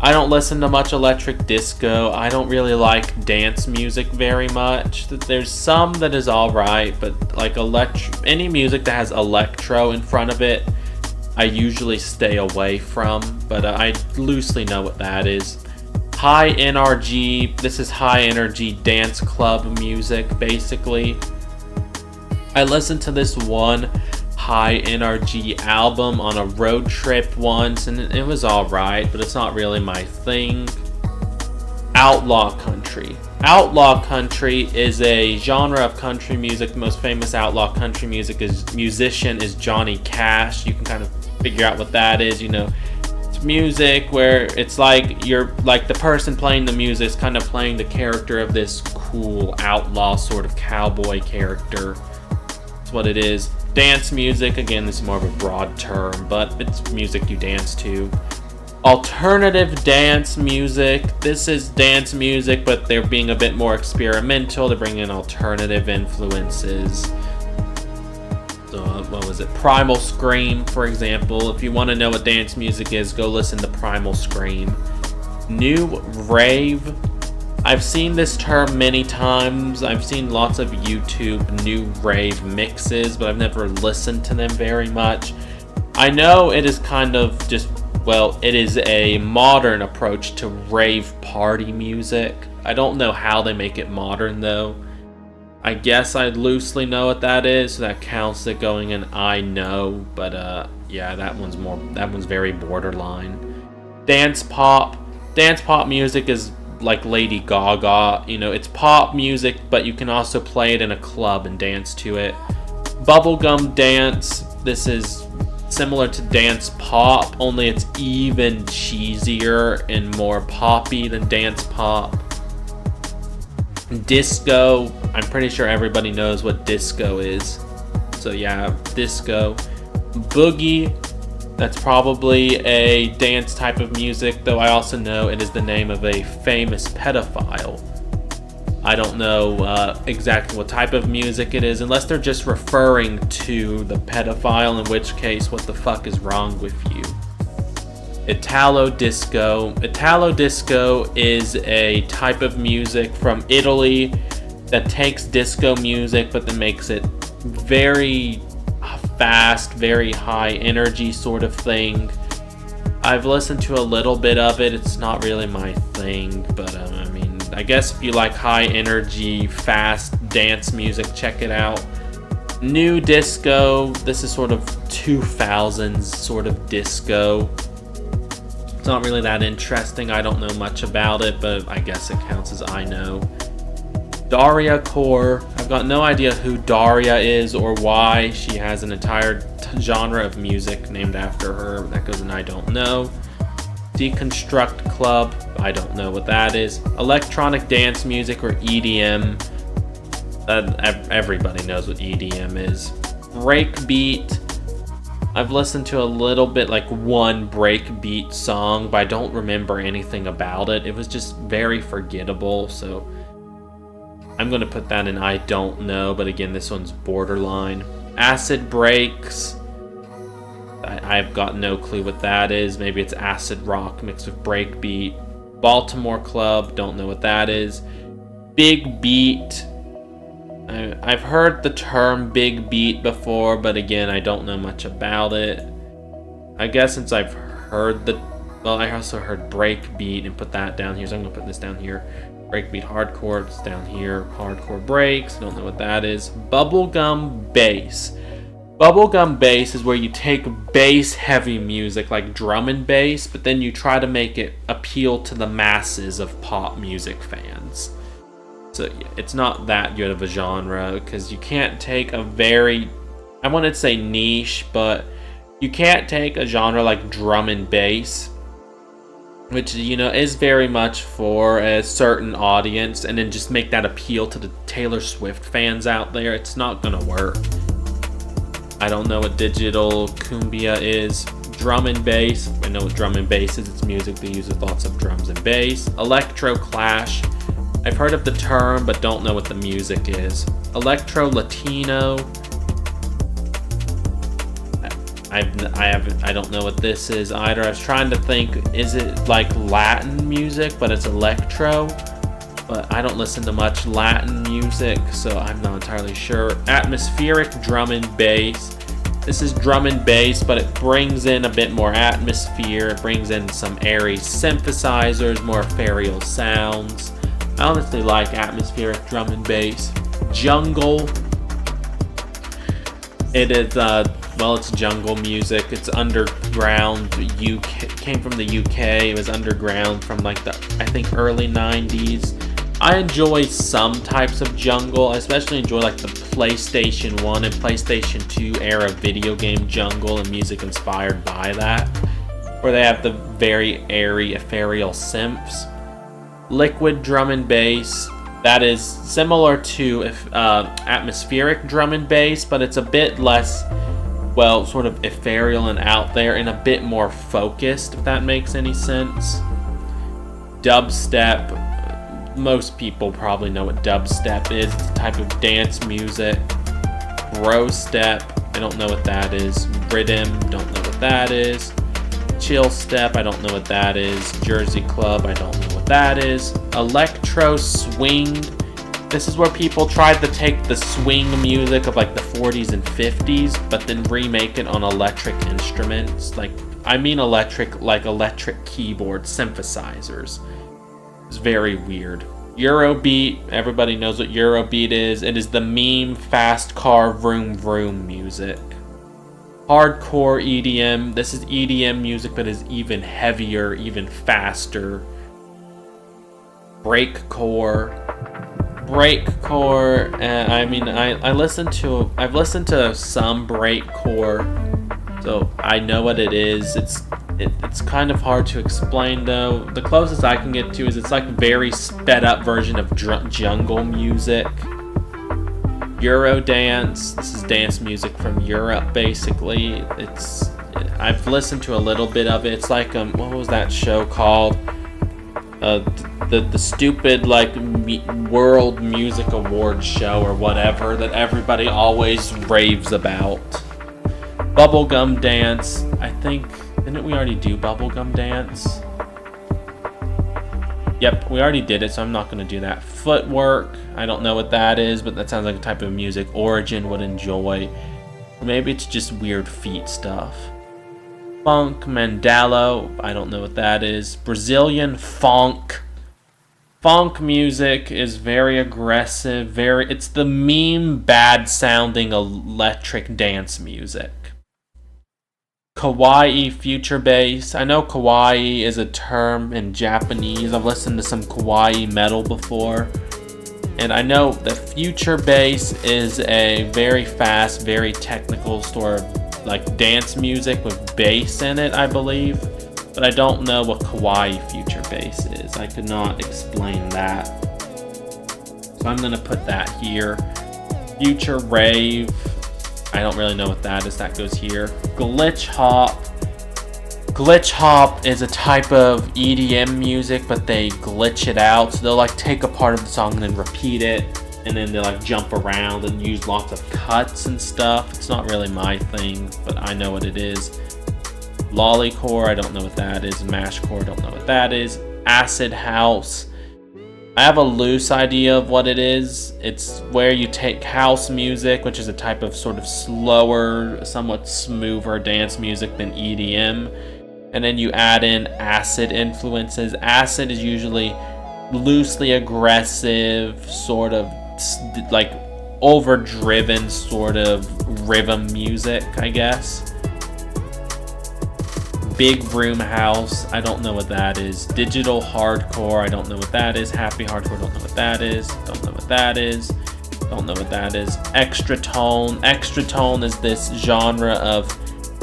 I don't listen to much electric disco. I don't really like dance music very much. There's some that is alright, but like any music that has electro in front of it, I usually stay away from, but I loosely know what that is. High NRG, this is high energy dance club music, basically. I listened to this one high NRG album on a road trip once, and it was alright, but it's not really my thing. Outlaw country. Outlaw country is a genre of country music. The most famous outlaw country musician is Johnny Cash. You can kind of figure out what that is. It's music where it's like the person playing the music is kind of playing the character of this cool outlaw sort of cowboy character. That's what it is. Dance music, again, this is more of a broad term, but it's music you dance to. Alternative dance music. This is dance music, but they're being a bit more experimental. They're bringing in alternative influences. So, what was it? Primal Scream, for example. If you want to know what dance music is, go listen to Primal Scream. New Rave. I've seen this term many times. I've seen lots of YouTube new rave mixes, but I've never listened to them very much. I know it is kind of it is a modern approach to rave party music. I don't know how they make it modern though. I guess I loosely know what that is, so that counts it going in I know, but yeah, that one's very borderline. Dance pop music is like Lady Gaga, it's pop music, but you can also play it in a club and dance to it. Bubblegum dance, this is similar to dance pop, only it's even cheesier and more poppy than dance pop. Disco, I'm pretty sure everybody knows what disco is. So yeah, disco. Boogie, that's probably a dance type of music, though I also know it is the name of a famous pedophile. I don't know exactly what type of music it is, unless they're just referring to the pedophile, in which case, what the fuck is wrong with you? Italo disco. Italo disco is a type of music from Italy that takes disco music but then makes it very fast, very high energy sort of thing. I've listened to a little bit of it. It's not really my thing, but I mean, I guess if you like high energy, fast dance music, check it out. New disco. This is sort of 2000s sort of disco. It's not really that interesting. I don't know much about it, but I guess it counts as I know. Daria Core. I've got no idea who Daria is or why. She has an entire genre of music named after her. That goes in I don't know. Deconstruct Club. I don't know what that is. Electronic dance music or EDM. Everybody knows what EDM is. Breakbeat. I've listened to a little bit, like one breakbeat song, but I don't remember anything about it. It was just very forgettable, so I'm going to put that in I don't know, but again, this one's borderline. Acid Breaks. I've got no clue what that is. Maybe it's acid rock mixed with breakbeat. Baltimore Club. Don't know what that is. Big Beat. I've heard the term big beat before, but again, I don't know much about it. I guess since I've heard I also heard breakbeat and put that down here, so I'm going to put this down here. Breakbeat hardcore, it's down here. Hardcore breaks, don't know what that is. Bubblegum bass. Bubblegum bass is where you take bass heavy music like drum and bass, but then you try to make it appeal to the masses of pop music fans. So it's not that good of a genre, because you can't take a very, I wouldn't say niche, but you can't take a genre like drum and bass, which, you know, is very much for a certain audience, and then just make that appeal to the Taylor Swift fans out there. It's not gonna work. I don't know what digital cumbia is. Drum and bass. I know what drum and bass is. It's music that uses lots of drums and bass. Electro Clash. I've heard of the term, but don't know what the music is. Electro Latino. I don't know what this is either. I was trying to think, is it like Latin music, but it's electro? But I don't listen to much Latin music, so I'm not entirely sure. Atmospheric drum and bass. This is drum and bass, but it brings in a bit more atmosphere. It brings in some airy synthesizers, more ethereal sounds. I honestly like atmospheric drum and bass. Jungle. It is, it's jungle music. It's underground. Came from the UK. It was underground from like the, I think, early 90s. I enjoy some types of jungle. I especially enjoy like the PlayStation 1 and PlayStation 2 era video game jungle and music inspired by that, where they have the very airy, ethereal synths. Liquid drum and bass. That is similar to atmospheric drum and bass, but it's a bit less, sort of ethereal and out there, and a bit more focused, if that makes any sense. Dubstep. Most people probably know what dubstep is. It's a type of dance music. Bro step. I don't know what that is. Rhythm. Don't know what that is. Chill step. I don't know what that is. Jersey club. I don't know what that is. Electro swing. This is where people tried to take the swing music of like the 40s and 50s, but then remake it on electric instruments. Electric, like electric keyboard synthesizers. It's very weird. Eurobeat. Everybody knows what Eurobeat is. It is the meme fast car vroom vroom music. Hardcore EDM. This is EDM music, but is even heavier, even faster. Breakcore. I've listened to some breakcore, so I know what it is. It's kind of hard to explain though. The closest I can get to is it's like very sped up version of jungle music. Eurodance. This is dance music from Europe, basically. I've listened to a little bit of it. It's like what was that show called? the stupid like World Music Awards show or whatever that everybody always raves about. Bubblegum Dance. I think, didn't we already do Bubblegum Dance? Yep, we already did it, so I'm not going to do that. Footwork. I don't know what that is, but that sounds like a type of music Origin would enjoy. Or maybe it's just weird feet stuff. Funk Mandalo. I don't know what that is. Brazilian funk. Funk music is very aggressive. It's the meme bad sounding electric dance music. Kawaii future bass. I know kawaii is a term in Japanese. I've listened to some kawaii metal before. And I know that future bass is a very fast, very technical sort of like dance music with bass in it, I believe. But I don't know what kawaii future bass is. I could not explain that. So I'm going to put that here. Future rave. I don't really know what that is. That goes here. Glitch hop. Glitch hop is a type of EDM music, but they glitch it out. So they'll like take a part of the song and then repeat it, and then they like jump around and use lots of cuts and stuff. It's not really my thing, but I know what it is. Lollycore, I don't know what that is. Mashcore, I don't know what that is. Acid house. I have a loose idea of what it is. It's where you take house music, which is a type of sort of slower, somewhat smoother dance music than EDM, and then you add in acid influences. Acid is usually loosely aggressive, sort of like overdriven sort of rhythm music, I guess. Big room house, I don't know what that is. Digital hardcore, I don't know what that is. Happy hardcore, don't know what that is. Don't know what that is. Don't know what that is. Extra tone. Extra tone is this genre of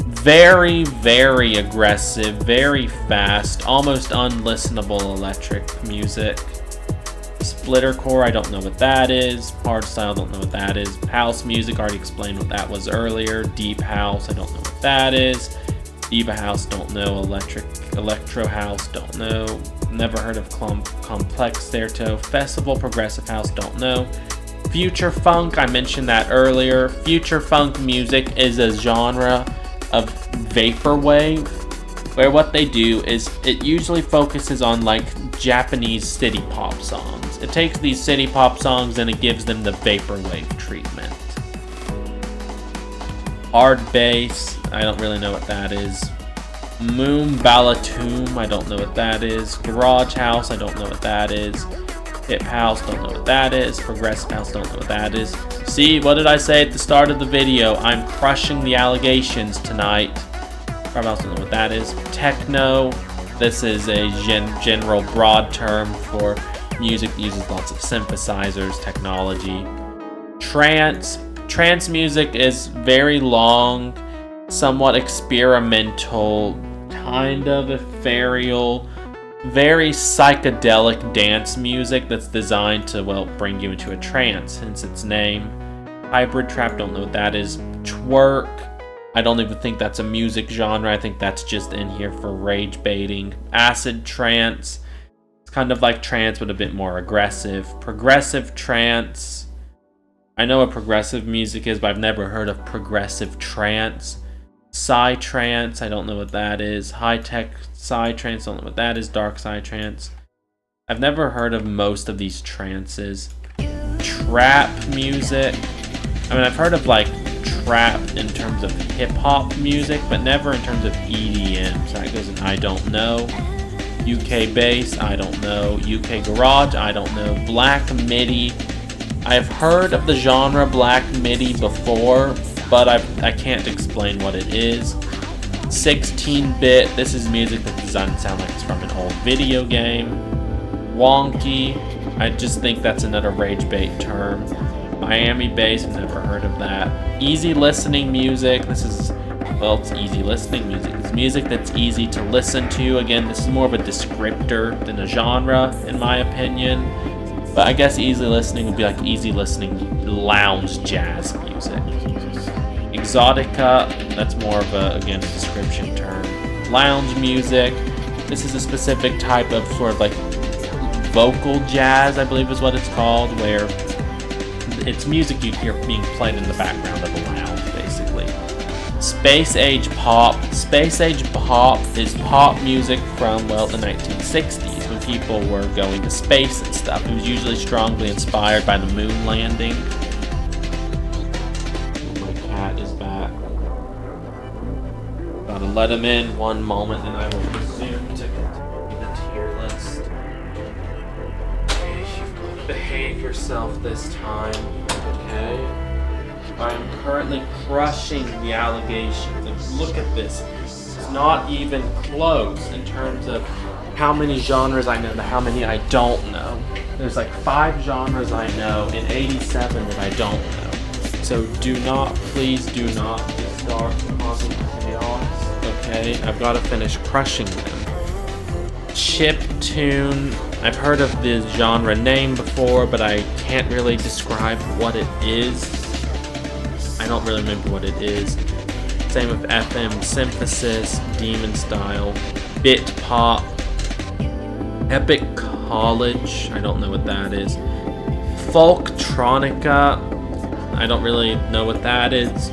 very, very aggressive, very fast, almost unlistenable electric music. Splittercore, I don't know what that is. Hardstyle, don't know what that is. House music, already explained what that was earlier. Deep house, I don't know what that is. Diva house, don't know. Electro house, don't know. Never heard of complex Certo. Festival progressive house, don't know. Future funk, I mentioned that earlier. Future funk music is a genre of vaporwave, where what they do is it usually focuses on like Japanese city pop songs. It takes these city pop songs and it gives them the vaporwave treatment. Hard bass, I don't really know what that is. Moon Balatum, I don't know what that is. Garage house, I don't know what that is. Hip house, don't know what that is. Progressive house, don't know what that is. See, what did I say at the start of the video? I'm crushing the allegations tonight. Crab house, don't know what that is. Techno, this is a general broad term for music that uses lots of synthesizers, technology. Trance music is very long, somewhat experimental, kind of ethereal, very psychedelic dance music that's designed to, well, bring you into a trance, hence its name. Hybrid trap, don't know what that is. Twerk, I don't even think that's a music genre. I think that's just in here for rage baiting. Acid trance, it's kind of like trance but a bit more aggressive. Progressive trance, I know what progressive music is, but I've never heard of progressive trance. Psytrance, I don't know what that is. High-tech psytrance, don't know what that is. Dark psytrance. I've never heard of most of these trances. Trap music. I mean, I've heard of like trap in terms of hip-hop music, but never in terms of EDM. So that goes in I don't know. UK bass, I don't know. UK garage, I don't know. Black MIDI. I've heard of the genre Black MIDI before, but I can't explain what it is. 16-bit, this is music that doesn't sound like it's from an old video game. Wonky, I just think that's another rage bait term. Miami bass, I've never heard of that. Easy listening music, this is, well, it's easy listening music. It's music that's easy to listen to. Again, this is more of a descriptor than a genre, in my opinion. But I guess easy listening would be like easy listening lounge jazz music. Exotica, that's more of a, again, a description term. Lounge music, this is a specific type of sort of like vocal jazz, I believe is what it's called, where it's music you'd hear being played in the background of a lounge, basically. Space Age Pop. Space Age Pop is pop music from, well, the 1960s, when people were going to space and stuff. It was usually strongly inspired by the moon landing. My cat is back. Gotta let him in one moment, and I will resume to continue the tier list. Okay, you've got to behave yourself this time, okay? I'm currently crushing the allegations. Like, look at this. It's not even close in terms of how many genres I know to how many I don't know. There's like 5 genres I know and 87 that I don't know. So please do not start causing chaos. Okay, I've got to finish crushing them. Chiptune. I've heard of this genre name before, but I can't really describe what it is. I don't really remember what it is. Same with FM Synthesis, Demon Style, Bit Pop, Epic College. I don't know what that is. Folktronica. I don't really know what that is.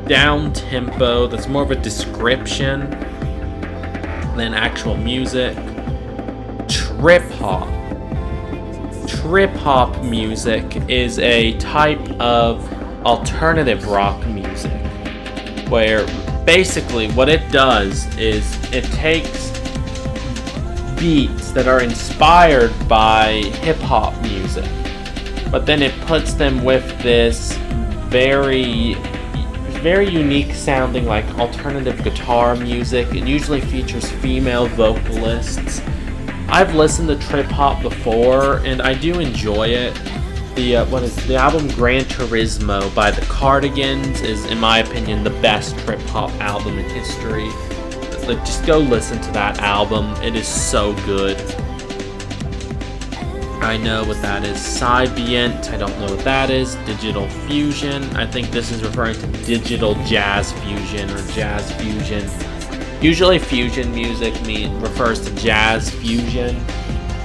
Down tempo. That's more of a description than actual music. Trip hop. Trip hop music is a type of alternative rock music where basically what it does is it takes beats that are inspired by hip-hop music, but then it puts them with this very unique sounding like alternative guitar music. It usually features female vocalists. I've listened to trip hop before and I do enjoy it. The album Gran Turismo by the Cardigans is, in my opinion, the best trip hop album in history. Like, just go listen to that album. It is so good. I know what that is. Sybient, I don't know what that is. Digital Fusion, I think this is referring to digital jazz fusion or jazz fusion. Usually fusion music refers to jazz fusion.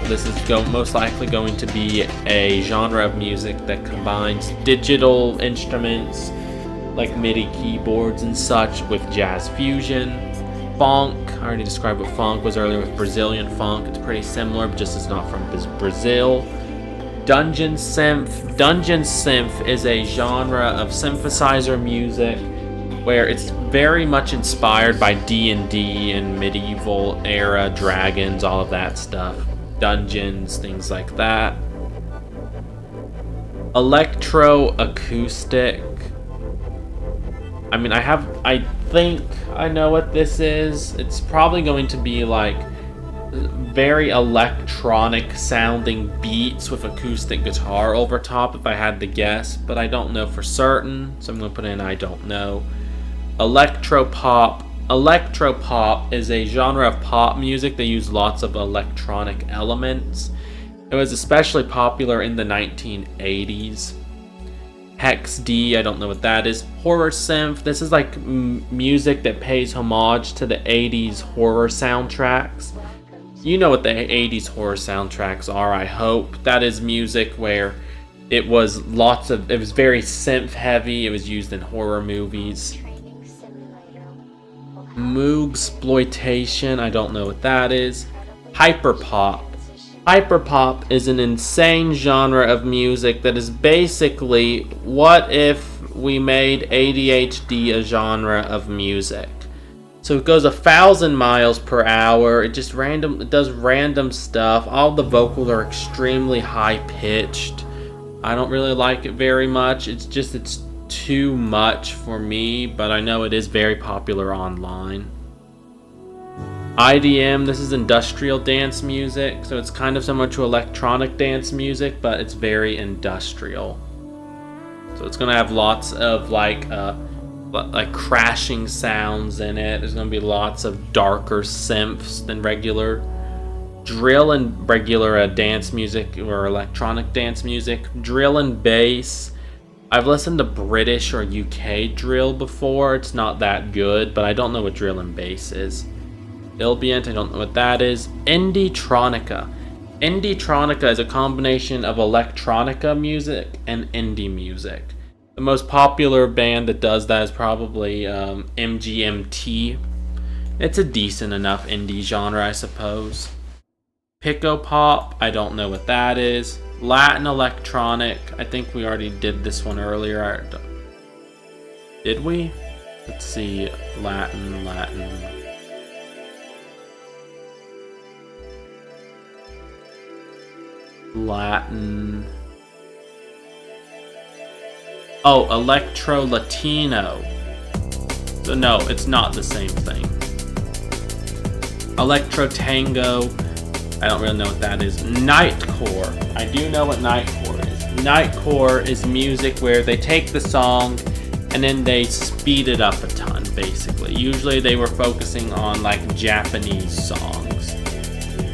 This is most likely going to be a genre of music that combines digital instruments like MIDI keyboards and such with jazz fusion. Funk, I already described what funk was earlier with Brazilian funk. It's pretty similar, but just it's not from Brazil. Dungeon synth. Dungeon synth is a genre of synthesizer music where it's very much inspired by D&D and medieval era dragons, all of that stuff. Dungeons, things like that. Electroacoustic. I think I know what this is. It's probably going to be like very electronic sounding beats with acoustic guitar over top if I had to guess, but I don't know for certain, so I'm going to put in I don't know. Electropop. Electropop is a genre of pop music that used lots of electronic elements. It was especially popular in the 1980s. Hex D, I don't know what that is. Horror synth, this is like music that pays homage to the 80s horror soundtracks. You know what the 80s horror soundtracks are, I hope. That is music where it was very synth heavy. It was used in horror movies. Moogsploitation, I don't know what that is. Hyperpop. Hyperpop is an insane genre of music that is basically what if we made ADHD a genre of music. So it goes 1,000 miles per hour. It does random stuff. All the vocals are extremely high pitched. I don't really like it very much. It's too much for me, but I know it is very popular online. IDM, this is industrial dance music, so it's kind of similar to electronic dance music, but it's very industrial. So it's going to have lots of like crashing sounds in it. There's going to be lots of darker synths than regular drill and regular dance music or electronic dance music. Drill and bass. I've listened to British or UK drill before. It's not that good, but I don't know what drill and bass is. Ilbient, I don't know what that is. Indietronica. Indietronica is a combination of electronica music and indie music. The most popular band that does that is probably MGMT. It's a decent enough indie genre, I suppose. Pico Pop, I don't know what that is. Latin electronic, I think we already did this one earlier. Did we? Let's see. Latin. Oh, Electro Latino. So no, it's not the same thing. Electro Tango. I don't really know what that is. Nightcore. I do know what Nightcore is. Nightcore is music where they take the song and then they speed it up a ton, basically. Usually they were focusing on like Japanese songs.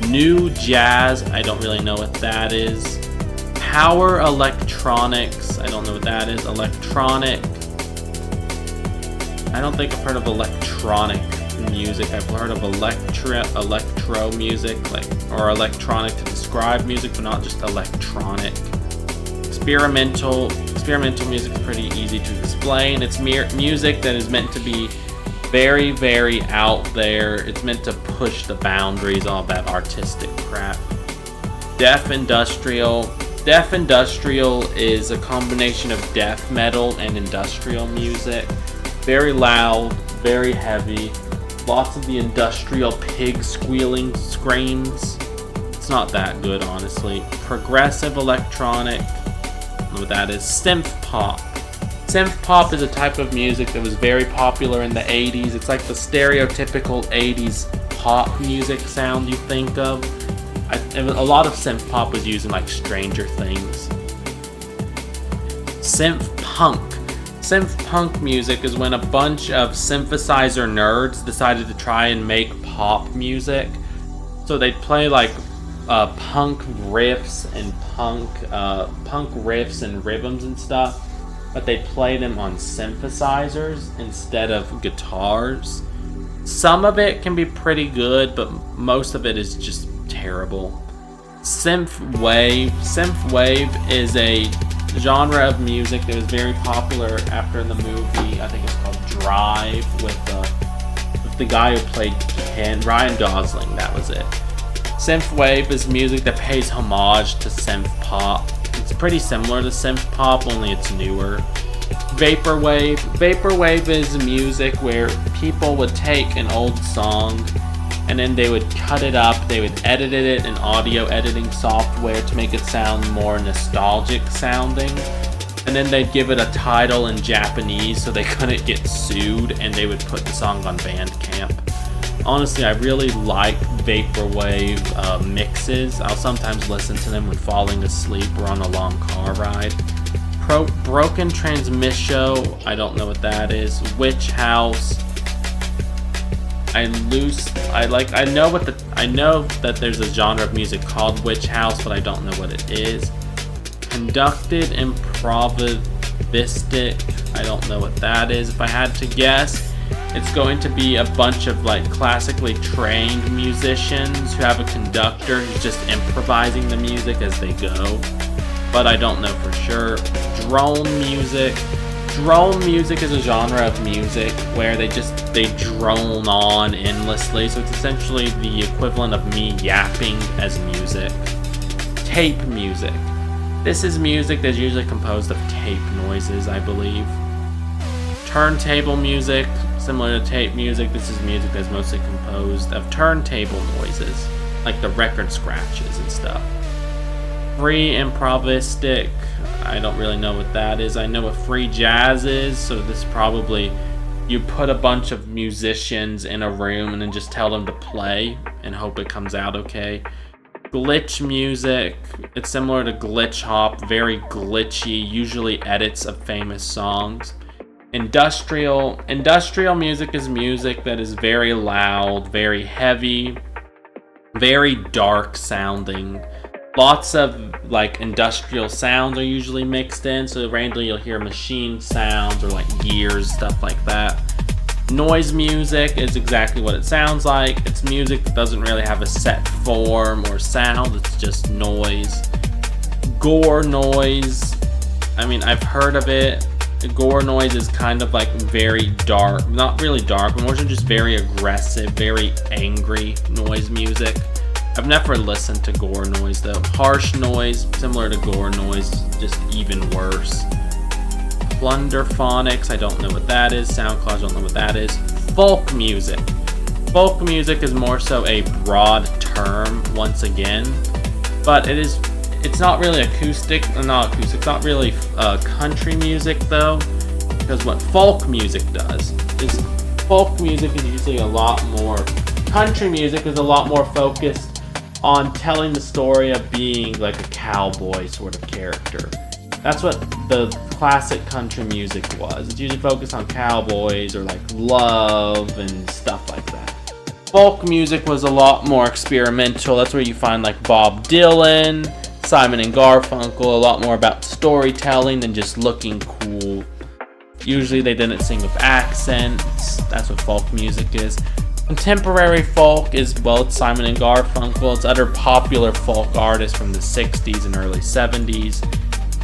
New Jazz. I don't really know what that is. Power Electronics. I don't know what that is. Electronic. I don't think I've heard of electronic music. I've heard of electro music, or electronic to describe music, but not just electronic. Experimental music is pretty easy to explain. It's music that is meant to be very, very out there. It's meant to push the boundaries, all that artistic crap. Death Industrial. Death Industrial is a combination of death metal and industrial music. Very loud, very heavy. Lots of the industrial pig squealing screams. It's not that good, honestly. Progressive electronic. I don't know what that is. Synth pop. Synth pop is a type of music that was very popular in the 80s. It's like the stereotypical 80s pop music sound you think of. A lot of synth pop was used in like Stranger Things. Synth punk. Synth punk music is when a bunch of synthesizer nerds decided to try and make pop music. So they'd play like punk riffs and rhythms and stuff, but they'd play them on synthesizers instead of guitars. Some of it can be pretty good, but most of it is just terrible. Synthwave. Synthwave is a genre of music that was very popular after the movie, I think it's called Drive, with the guy who played Ken, Ryan Gosling. That was it. Synthwave is music that pays homage to synth pop. It's pretty similar to synth pop, only it's newer. Vaporwave. Vaporwave is music where people would take an old song and then they would cut it up, they would edit it in audio editing software to make it sound more nostalgic sounding, and then they'd give it a title in Japanese so they couldn't get sued, and they would put the song on Bandcamp. Honestly, I really like Vaporwave mixes. I'll sometimes listen to them when falling asleep or on a long car ride. Broken Transmission, I don't know what that is. Witch House. I know that there's a genre of music called Witch House, but I don't know what it is. Conducted improvistic. I don't know what that is. If I had to guess, it's going to be a bunch of like classically trained musicians who have a conductor who's just improvising the music as they go. But I don't know for sure. Drone music. Drone music is a genre of music where they drone on endlessly, so it's essentially the equivalent of me yapping as music. Tape music. This is music that's usually composed of tape noises, I believe. Turntable music, similar to tape music, this is music that's mostly composed of turntable noises, like the record scratches and stuff. Free improvistic. I don't really know what that is. I know what free jazz is, so this probably, you put a bunch of musicians in a room and then just tell them to play and hope it comes out okay. Glitch music, it's similar to glitch hop, very glitchy, usually edits of famous songs. Industrial music is music that is very loud, very heavy, very dark sounding. Lots of like industrial sounds are usually mixed in, so randomly you'll hear machine sounds or like gears, stuff like that. Noise music is exactly what it sounds like. It's music that doesn't really have a set form or sound, it's just noise. Gore noise, I mean, I've heard of it. Gore noise is kind of like very dark, not really dark, but more so just very aggressive, very angry noise music. I've never listened to gore noise though. Harsh noise, similar to gore noise, just even worse. Plunderphonics, I don't know what that is. SoundCloud, I don't know what that is. Folk music. Folk music is more so a broad term once again, but it's not really it's not really country music though, because what folk music does is folk music is usually a lot more, country music is a lot more focused on telling the story of being like a cowboy sort of character. That's what the classic country music was. It's usually focused on cowboys or like love and stuff like that. Folk music was a lot more experimental. That's where you find like Bob Dylan, Simon and Garfunkel, a lot more about storytelling than just looking cool. Usually they didn't sing with accents. That's what folk music is. Contemporary folk is, well, it's Simon and Garfunkel. It's other popular folk artists from the 60s and early 70s.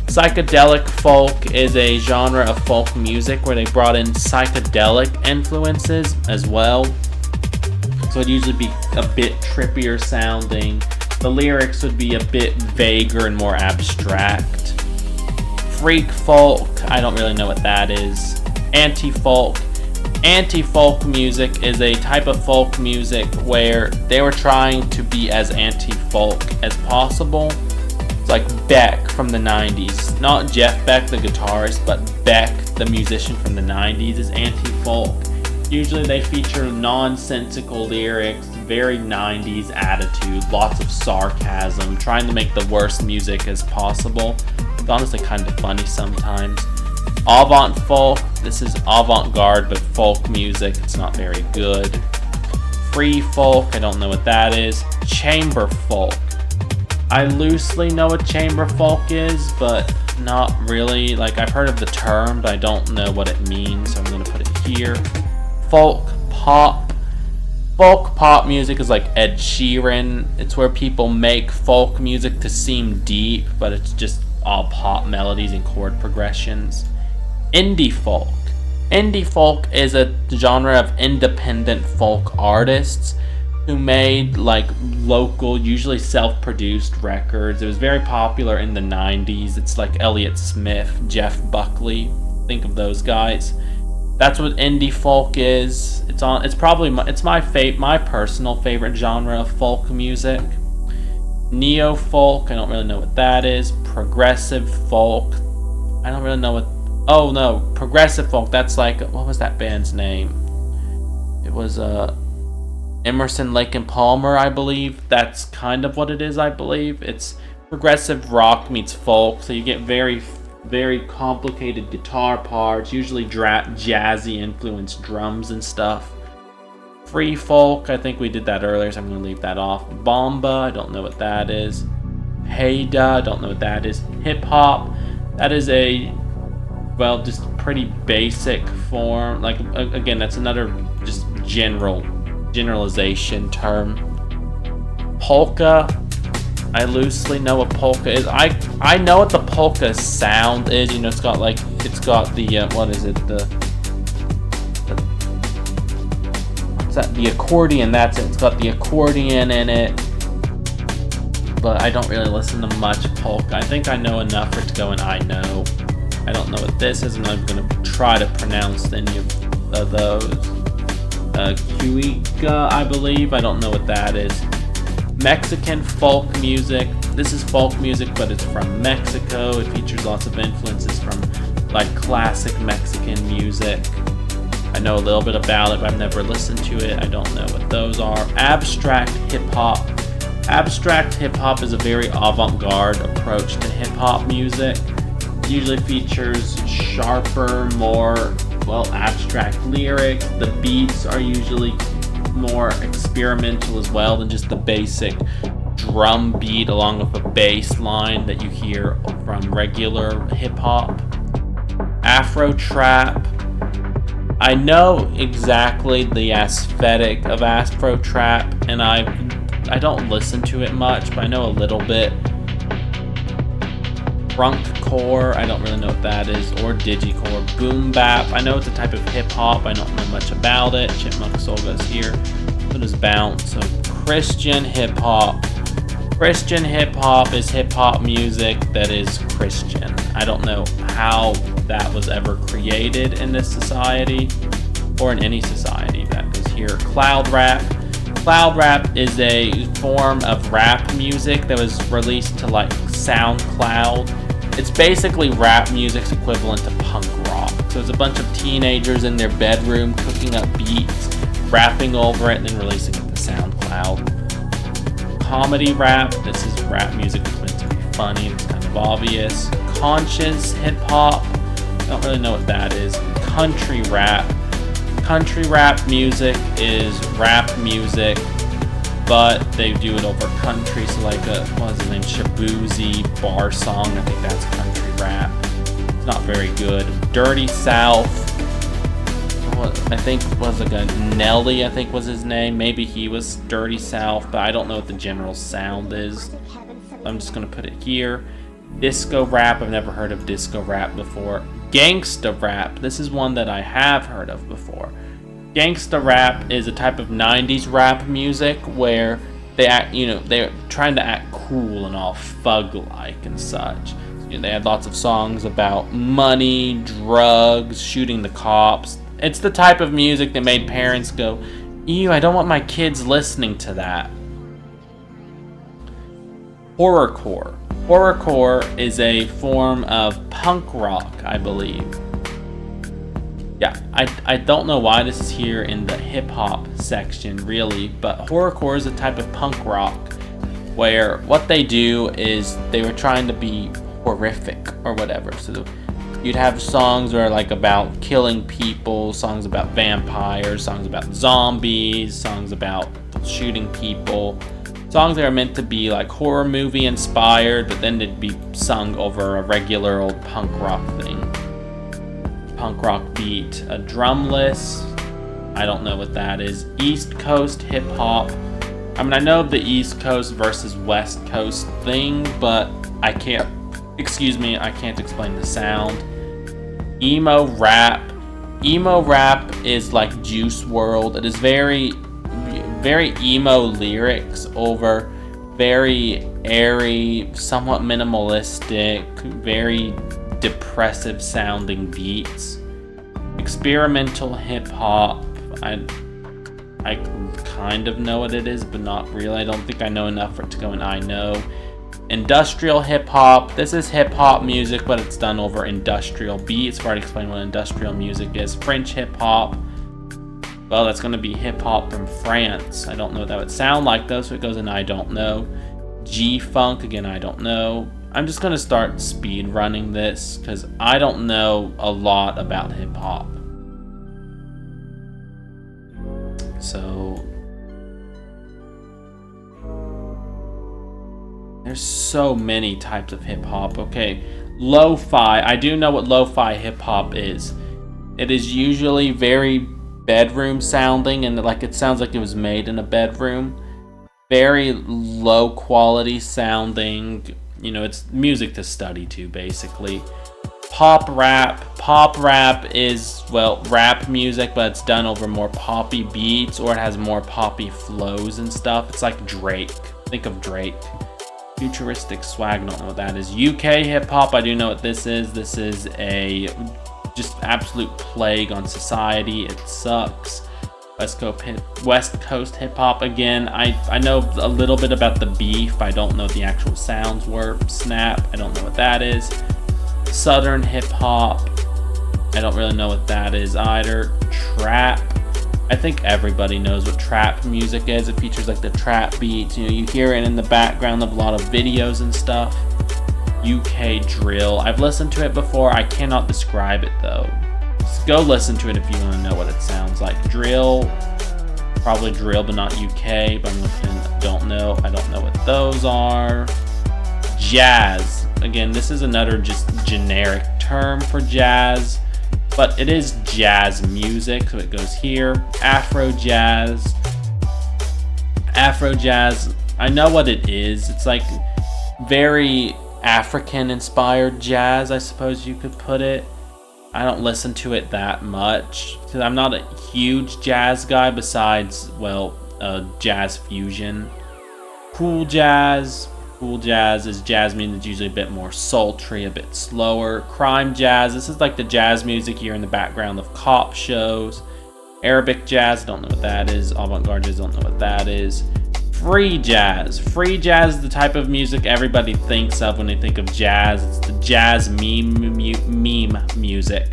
Psychedelic folk is a genre of folk music where they brought in psychedelic influences as well. So it'd usually be a bit trippier sounding. The lyrics would be a bit vaguer and more abstract. Freak folk, I don't really know what that is. Anti-folk. Anti-folk music is a type of folk music where they were trying to be as anti-folk as possible. It's like Beck from the 90s. Not Jeff Beck, the guitarist, but Beck, the musician from the 90s, is anti-folk. Usually they feature nonsensical lyrics, very 90s attitude, lots of sarcasm, trying to make the worst music as possible. It's honestly kind of funny sometimes. Avant folk, this is avant-garde but folk music, it's not very good. Free folk, I don't know what that is. Chamber folk. I loosely know what chamber folk is, but not really. Like, I've heard of the term, but I don't know what it means, so I'm going to put it here. Folk pop. Folk pop music is like Ed Sheeran. It's where people make folk music to seem deep, but it's just all pop melodies and chord progressions. Indie folk. Indie folk is a genre of independent folk artists who made like local, usually self-produced records. It was very popular in the 90s. It's like Elliott Smith, Jeff Buckley. Think of those guys. That's what indie folk is. It's probably my personal favorite genre of folk music. Neo folk, I don't really know what that is. Progressive folk, I don't really know what. Oh no, progressive folk. That's like, what was that band's name? It was Emerson, Lake and Palmer, I believe. That's kind of what it is, I believe. It's progressive rock meets folk, so you get very, very complicated guitar parts, usually jazzy influenced drums and stuff. Free folk, I think we did that earlier, so I'm going to leave that off. Bomba, I don't know what that is. Haida, I don't know what that is. Hip hop, that is just pretty basic form. Like, again, that's another just generalization term. Polka, I loosely know what polka is. I know what the polka sound is. You know, it's got the what is it? The accordion. That's it. It's got the accordion in it. But I don't really listen to much polka. I think I know enough for it to go and I know. I don't know what this is. I'm not going to try to pronounce any of those. Cuica, I believe. I don't know what that is. Mexican folk music. This is folk music, but it's from Mexico. It features lots of influences from like classic Mexican music. I know a little bit about it, but I've never listened to it. I don't know what those are. Abstract hip hop. Abstract hip hop is a very avant-garde approach to hip hop music. It usually features sharper, more abstract lyrics. The beats are usually more experimental as well than just the basic drum beat along with a bass line that you hear from regular hip hop. Afro trap. I know exactly the aesthetic of Afro Trap, and I don't listen to it much, but I know a little bit. Crunkcore, I don't really know what that is, or Digicore. Boom Bap, I know it's a type of hip hop, I don't know much about it. Chipmunk Solga's here. So does Bounce. So Christian hip hop. Christian hip hop is hip hop music that is Christian. I don't know how that was ever created in this society, or in any society that is here. Cloud rap. Cloud rap is a form of rap music that was released to like SoundCloud. It's basically rap music's equivalent to punk rock. So it's a bunch of teenagers in their bedroom cooking up beats, rapping over it, and then releasing it to SoundCloud. Comedy rap. This is rap music that's meant to be funny. It's kind of obvious. Conscious hip hop. I don't really know what that is. Country rap. Country rap music is rap music, but they do it over country. So like what was his name? Shaboozey bar song. I think that's country rap. It's not very good. Dirty South. I think was like a Nelly, I think was his name. Maybe he was Dirty South, but I don't know what the general sound is. I'm just gonna put it here. Disco rap, I've never heard of disco rap before. Gangsta rap, this is one that I have heard of before. Gangsta rap is a type of 90s rap music where they act, they're trying to act cool and all thug-like and such. They had lots of songs about money, drugs, shooting the cops. It's the type of music that made parents go, ew, I don't want my kids listening to that. Horrorcore. Horrorcore is a form of punk rock, I believe. Yeah, I don't know why this is here in the hip-hop section, really, but horrorcore is a type of punk rock where what they do is they were trying to be horrific or whatever. So you'd have songs that are like about killing people, songs about vampires, songs about zombies, songs about shooting people, songs that are meant to be like horror movie inspired, but then they'd be sung over a regular old punk rock thing. Punk rock beat. A drumless, I don't know what that is. East Coast hip hop. I mean, I know the East Coast versus West Coast thing, but I can't explain the sound. Emo rap. Emo rap is like Juice WRLD. It is very, very emo lyrics over very airy, somewhat minimalistic, very depressive sounding beats. Experimental hip hop. I kind of know what it is, but not really. I don't think I know enough for it to go in I know. Industrial hip hop. This is hip hop music, but it's done over industrial beats. I've already explained what industrial music is. French hip hop. Well, that's going to be hip hop from France. I don't know what that would sound like though, so it goes in I don't know. G-funk, again, I don't know. I'm just going to start speed running this because I don't know a lot about hip hop. So there's so many types of hip hop. Okay, lo-fi. I do know what lo-fi hip hop is. It is usually very bedroom sounding, and like it sounds like it was made in a bedroom. Very low quality sounding. It's music to study to, basically. Pop rap. Pop rap is, well, rap music, but it's done over more poppy beats, or it has more poppy flows and stuff. It's like Drake. Think of Drake. Futuristic swag, I don't know what that is. UK hip hop, I do know what this is. This is a just absolute plague on society. It sucks. West Coast hip hop, again, I know a little bit about the beef. I don't know what the actual sounds were. Snap, I don't know what that is. Southern hip hop, I don't really know what that is either. Trap, I think everybody knows what trap music is. It features like the trap beats. You hear it in the background of a lot of videos and stuff. UK drill, I've listened to it before. I cannot describe it though. Just go listen to it if you want to know what it sounds like. Drill, probably drill, but not UK. But I'm looking, I don't know what those are. Jazz, again, this is another just generic term for jazz. but it is jazz music, so it goes here. Afro jazz. Afro jazz, I know what it is. It's like very African inspired jazz, I suppose you could put it. I don't listen to it that much because I'm not a huge jazz guy besides, well, jazz fusion. Cool jazz. Cool jazz is jazz music that's usually a bit more sultry, a bit slower. Crime jazz, this is like the jazz music you hear in the background of cop shows. Arabic jazz, don't know what that is. Avant-garde jazz, don't know what that is. Free jazz. Free jazz is the type of music everybody thinks of when they think of jazz. It's the jazz meme music,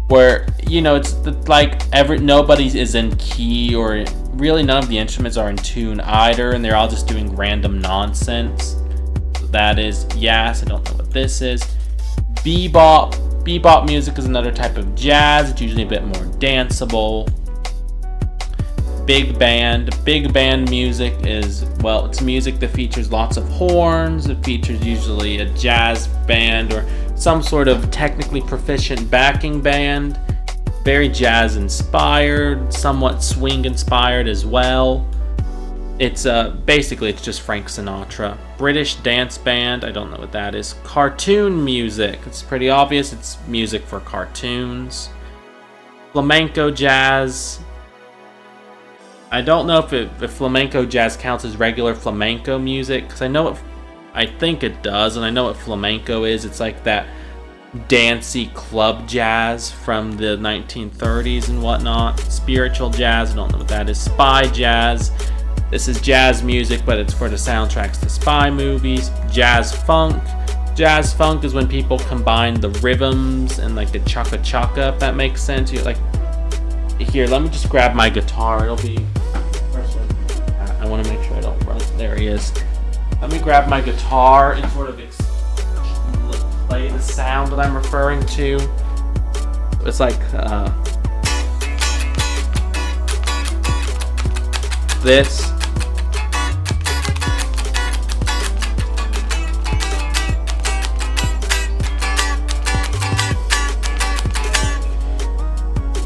where it's like nobody is in key, or really none of the instruments are in tune either, and they're all just doing random nonsense. So that is Yas. I don't know what this is. Bebop. Bebop music is another type of jazz. It's usually a bit more danceable. Big band. Big band music is, well, it's music that features lots of horns. It features usually a jazz band or some sort of technically proficient backing band. Very jazz inspired, somewhat swing inspired as well. It's basically it's just Frank Sinatra. British dance band, I don't know what that is. Cartoon music, it's pretty obvious, it's music for cartoons. Flamenco jazz. I don't know if flamenco jazz counts as regular flamenco music, because I think it does, and I know what flamenco is. It's like that dancey club jazz from the 1930s and whatnot. Spiritual jazz, I don't know what that is. Spy jazz. This is jazz music, but it's for the soundtracks to spy movies. Jazz funk. Jazz funk is when people combine the rhythms and like the chaka chaka, if that makes sense. You like, here, let me just grab my guitar. It'll be, I want to make sure I don't run. There he is. Let me grab my guitar and sort of play the sound that I'm referring to. It's like this.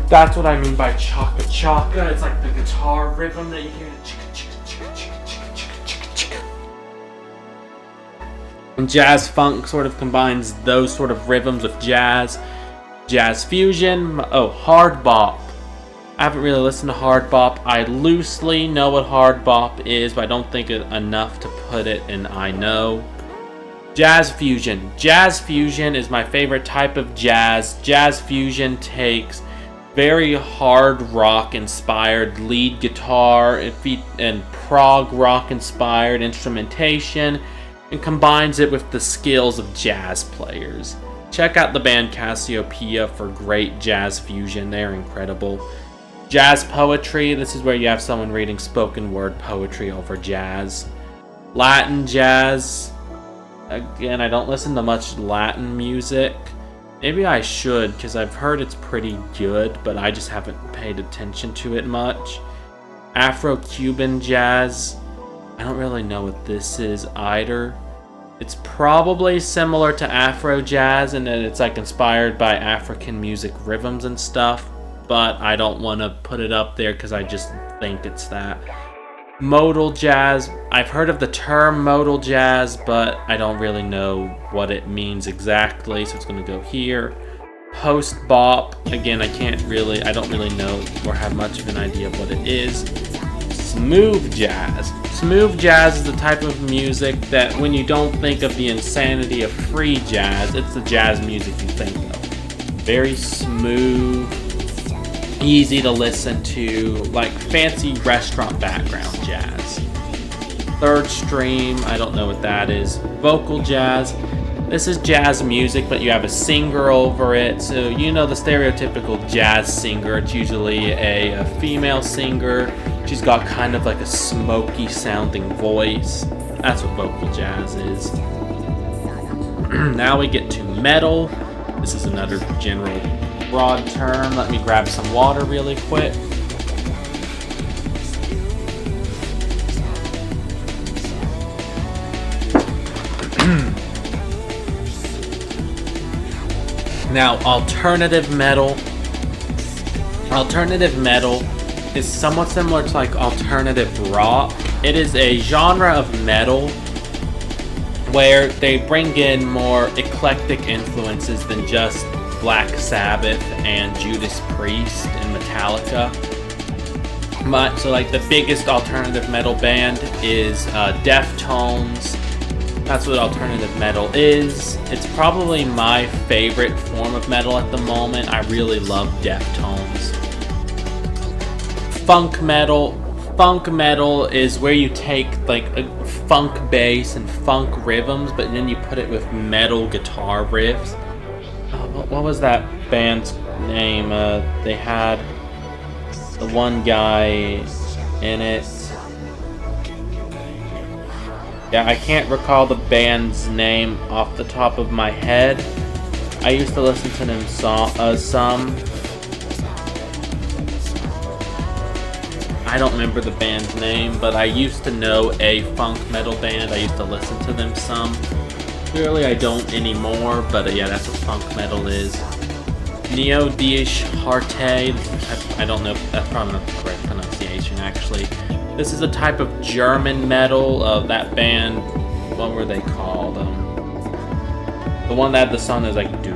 That's what I mean by chaka chaka. It's like the guitar rhythm that you hear. And jazz funk sort of combines those sort of rhythms with jazz. Jazz fusion. Oh, hard bop. I haven't really listened to hard bop. I loosely know what hard bop is, but I don't think it enough to put it in I know. Jazz fusion. Jazz fusion is my favorite type of jazz. Jazz fusion takes very hard rock inspired lead guitar and prog rock inspired instrumentation and combines it with the skills of jazz players. Check out the band Cassiopeia for great jazz fusion. They're incredible. Jazz poetry. This is where you have someone reading spoken word poetry over jazz. Latin jazz. Again, I don't listen to much Latin music. Maybe I should, because I've heard it's pretty good, but I just haven't paid attention to it much. Afro-Cuban jazz. I don't really know what this is either. It's probably similar to Afro jazz in that it's like inspired by African music rhythms and stuff, but I don't want to put it up there because I just think it's that. Modal jazz. I've heard of the term modal jazz, but I don't really know what it means exactly, so it's going to go here. Post bop. Again, I don't really know or have much of an idea of what it is. Smooth jazz. Smooth jazz is the type of music that when you don't think of the insanity of free jazz, it's the jazz music you think of. Very smooth, easy to listen to, like fancy restaurant background jazz. Third stream, I don't know what that is. Vocal jazz. This is jazz music, but you have a singer over it. So you know the stereotypical jazz singer. It's usually a female singer. She's got kind of like a smoky sounding voice. That's what vocal jazz is. Now we get to metal. This is another general broad term. Let me grab some water really quick. Now, alternative metal. Alternative metal is somewhat similar to like alternative rock. It is a genre of metal where they bring in more eclectic influences than just Black Sabbath and Judas Priest and Metallica. So like the biggest alternative metal band is Deftones. That's what alternative metal is. It's probably my favorite form of metal at the moment. I really love Deftones. Funk metal. Funk metal is where you take like a funk bass and funk rhythms, but then you put it with metal guitar riffs. What was that band's name? They had the one guy in it. Yeah, I can't recall the band's name off the top of my head. I used to listen to them some. I don't remember the band's name, but I used to know a funk metal band. I used to listen to them some. Clearly I don't anymore, but yeah, that's what funk metal is. Neo Dish Harte. I don't know if that's probably not the correct pronunciation, actually. This is a type of German metal of that band. What were they called? The one that had the song is like Du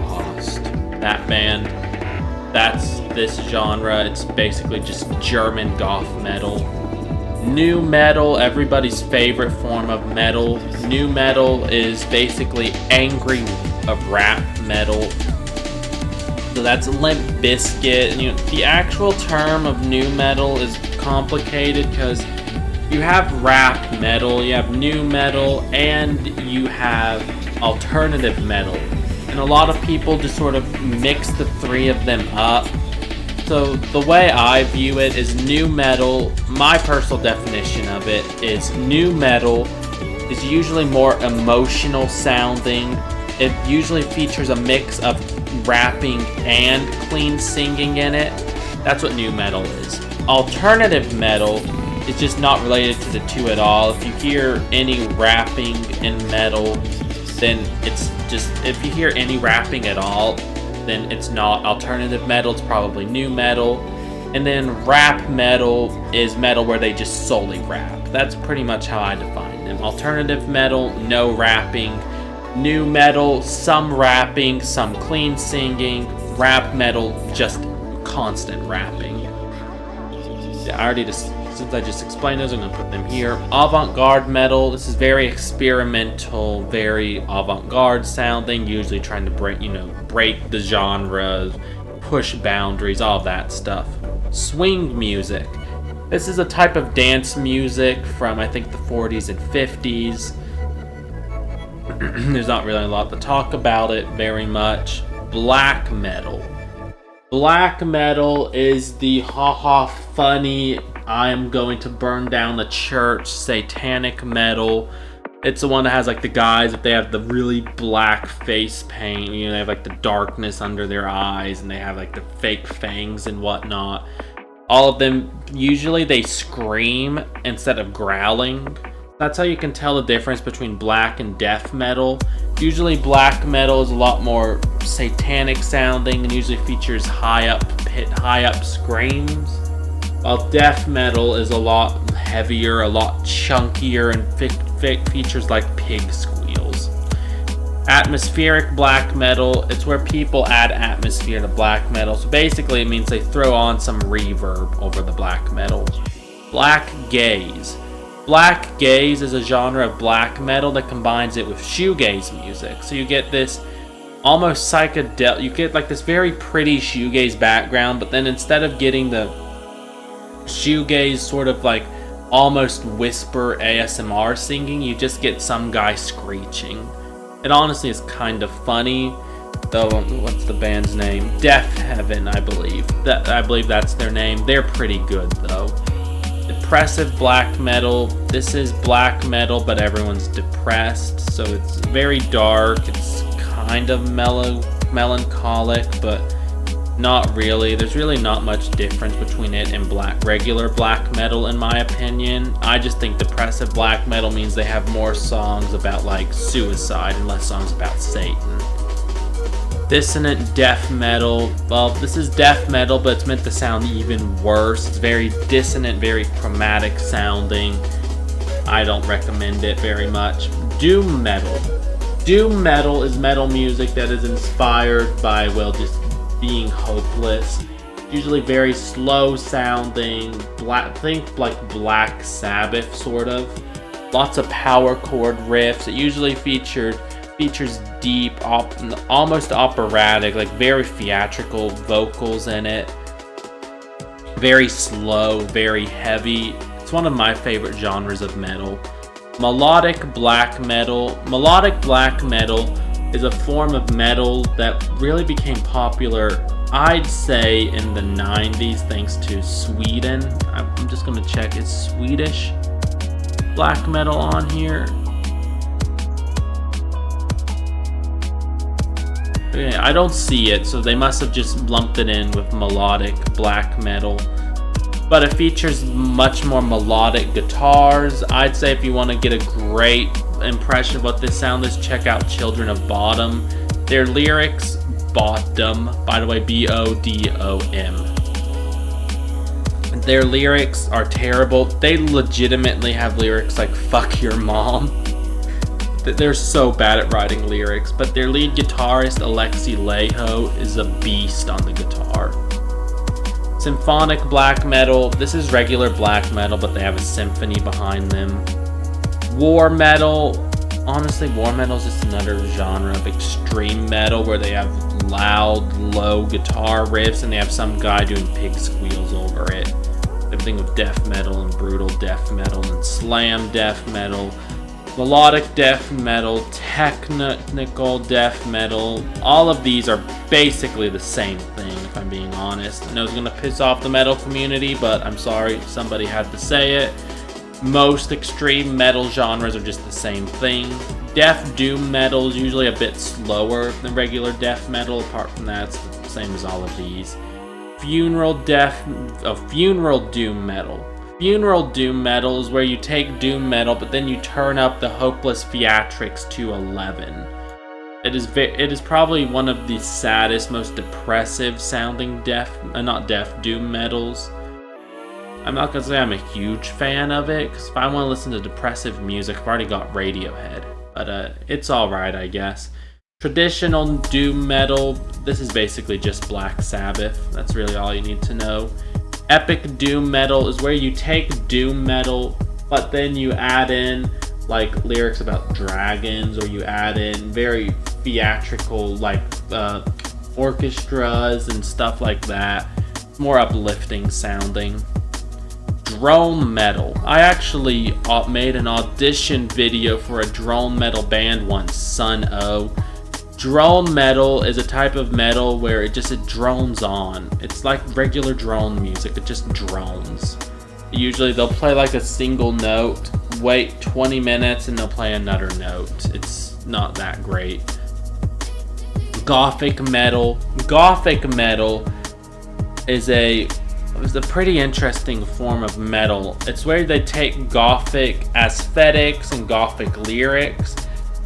Hast. That band. That's this genre. It's basically just German goth metal. Nu metal, everybody's favorite form of metal. Nu metal is basically angry rap metal. So that's Limp Bizkit. And the actual term of nu metal is complicated because you have rap metal, you have nu metal, and you have alternative metal. And a lot of people just sort of mix the three of them up. So the way I view it is nu metal, my personal definition of it is nu metal is usually more emotional sounding. It usually features a mix of rapping and clean singing in it. That's what nu metal is. Alternative metal is just not related to the two at all. If you hear any rapping in metal, then it's just, if you hear any rapping at all, then it's not alternative metal, it's probably nu metal. And then rap metal is metal where they just solely rap. That's pretty much how I define them. Alternative metal, no rapping. Nu metal, some rapping, some clean singing. Rap metal, just constant rapping. Yeah, since I just explained those, I'm going to put them here. Avant-garde metal, this is very experimental, very avant-garde sounding, usually trying to break the genre, push boundaries, all that stuff. Swing music. This is a type of dance music from, I think, the 40s and 50s. There's not really a lot to talk about it very much. Black metal. Black metal is the ha-ha funny, I am going to burn down the church, satanic metal. It's the one that has like the guys, if they have the really black face paint, they have like the darkness under their eyes and they have like the fake fangs and whatnot. All of them, usually they scream instead of growling. That's how you can tell the difference between black and death metal. Usually black metal is a lot more satanic sounding and usually features high up screams. While death metal is a lot heavier, a lot chunkier, and features like pig squeals. Atmospheric black metal, it's where people add atmosphere to black metal. So basically it means they throw on some reverb over the black metal. Black gaze. Black gaze is a genre of black metal that combines it with shoegaze music. So you get this almost psychedelic, you get like this very pretty shoegaze background, but then instead of getting the shoegaze sort of like almost whisper ASMR singing, you just get some guy screeching. It honestly is kind of funny, though. What's the band's name? Deafheaven, I believe. I believe that's their name. They're pretty good though. Depressive black metal. This is black metal, but everyone's depressed, so it's very dark. It's kind of melancholic, but not really. There's really not much difference between it and regular black metal, in my opinion. I just think depressive black metal means they have more songs about like suicide and less songs about Satan. Dissonant death metal. Well, this is death metal, but it's meant to sound even worse. It's very dissonant, very chromatic sounding. I don't recommend it very much. Doom metal. Doom metal is metal music that is inspired by, well, just being hopeless. Usually very slow sounding. Think like Black Sabbath, sort of. Lots of power chord riffs. It usually features deep, almost operatic, like very theatrical vocals in it. Very slow, very heavy. It's one of my favorite genres of metal. Melodic black metal. Melodic black metal is a form of metal that really became popular, I'd say, in the 90s thanks to Sweden. I'm just gonna check, is Swedish black metal on here? Yeah, I don't see it, so they must have just lumped it in with melodic black metal. But it features much more melodic guitars. I'd say if you want to get a great impression of what this sound is, check out Children of Bodom. Their lyrics, Bodom, by the way, B-O-D-O-M. Their lyrics are terrible. They legitimately have lyrics like "fuck your mom." They're so bad at writing lyrics, but their lead guitarist, Alexi Laiho, is a beast on the guitar. Symphonic black metal. This is regular black metal, but they have a symphony behind them. War metal. Honestly, war metal is just another genre of extreme metal where they have loud, low guitar riffs and they have some guy doing pig squeals over it. Everything with death metal and brutal death metal and slam death metal. Melodic death metal, technical death metal, all of these are basically the same thing, if I'm being honest. I know it's going to piss off the metal community, but I'm sorry, somebody had to say it. Most extreme metal genres are just the same thing. Death doom metal is usually a bit slower than regular death metal. Apart from that, it's the same as all of these. Funeral doom metal. Funeral doom metal is where you take doom metal, but then you turn up the hopeless theatrics to 11. It is probably one of the saddest, most depressive sounding doom metals. I'm not gonna say I'm a huge fan of it, because if I want to listen to depressive music, I've already got Radiohead. But it's alright, I guess. Traditional doom metal, this is basically just Black Sabbath. That's really all you need to know. Epic doom metal is where you take doom metal, but then you add in like lyrics about dragons, or you add in very theatrical like orchestras and stuff like that. More uplifting sounding. Drone metal. I actually made an audition video for a drone metal band once, Sun O. Drone metal is a type of metal where it drones on. It's like regular drone music, it just drones. Usually they'll play like a single note, wait 20 minutes, and they'll play another note. It's not that great. Gothic metal. Gothic metal is a pretty interesting form of metal. It's where they take Gothic aesthetics and Gothic lyrics,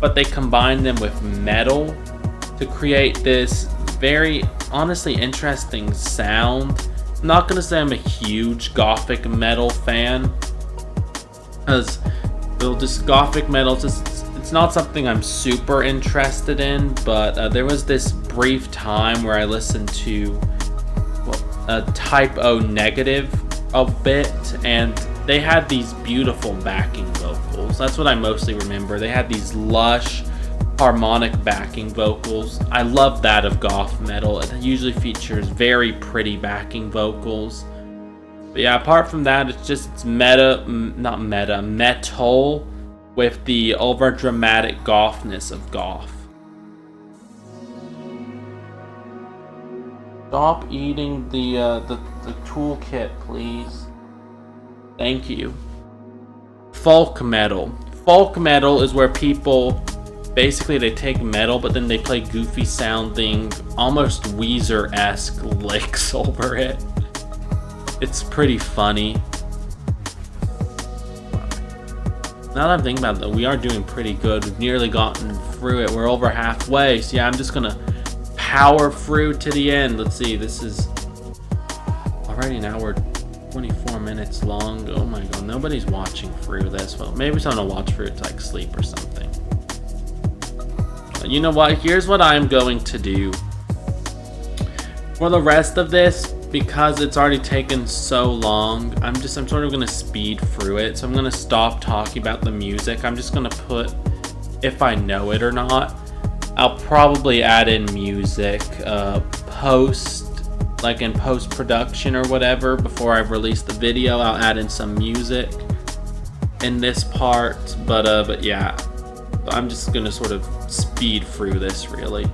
but they combine them with metal to create this very, honestly, interesting sound. I'm not gonna say I'm a huge Gothic metal fan, because Gothic metal, it's not something I'm super interested in, but there was this brief time where I listened to Type O Negative a bit, and they had these beautiful backing vocals. That's what I mostly remember. They had these lush harmonic backing vocals. I love that of goth metal. It usually features very pretty backing vocals. But yeah, apart from that, it's metal with the over dramatic gothness of goth. Stop eating the toolkit, please. Thank you. Folk metal. Folk metal is where people basically they take metal, but then they play goofy sounding, almost Weezer-esque licks over it. It's pretty funny. Now that I'm thinking about it, we are doing pretty good. We've nearly gotten through it. We're over halfway. So yeah, I'm just gonna power through to the end. Let's see, this is already an hour 24 minutes long. Oh my god, nobody's watching through this. Well, maybe someone will watch through it to like sleep or something. But you know what? Here's what I'm going to do. For the rest of this, because it's already taken so long, I'm sort of gonna speed through it. So I'm gonna stop talking about the music. I'm just gonna put if I know it or not. I'll probably add in music like in post-production or whatever. Before I release the video, I'll add in some music in this part. But yeah, I'm just gonna sort of speed through this really.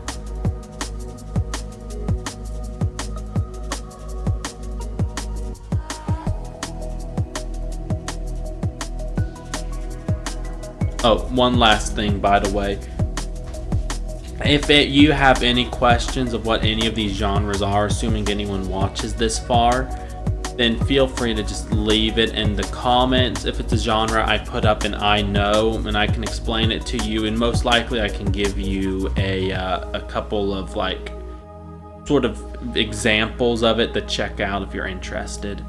Oh, one last thing, by the way. If you have any questions of what any of these genres are, assuming anyone watches this far, then feel free to just leave it in the comments. If it's a genre I put up and I know, and I can explain it to you, and most likely I can give you a couple of like sort of examples of it to check out if you're interested.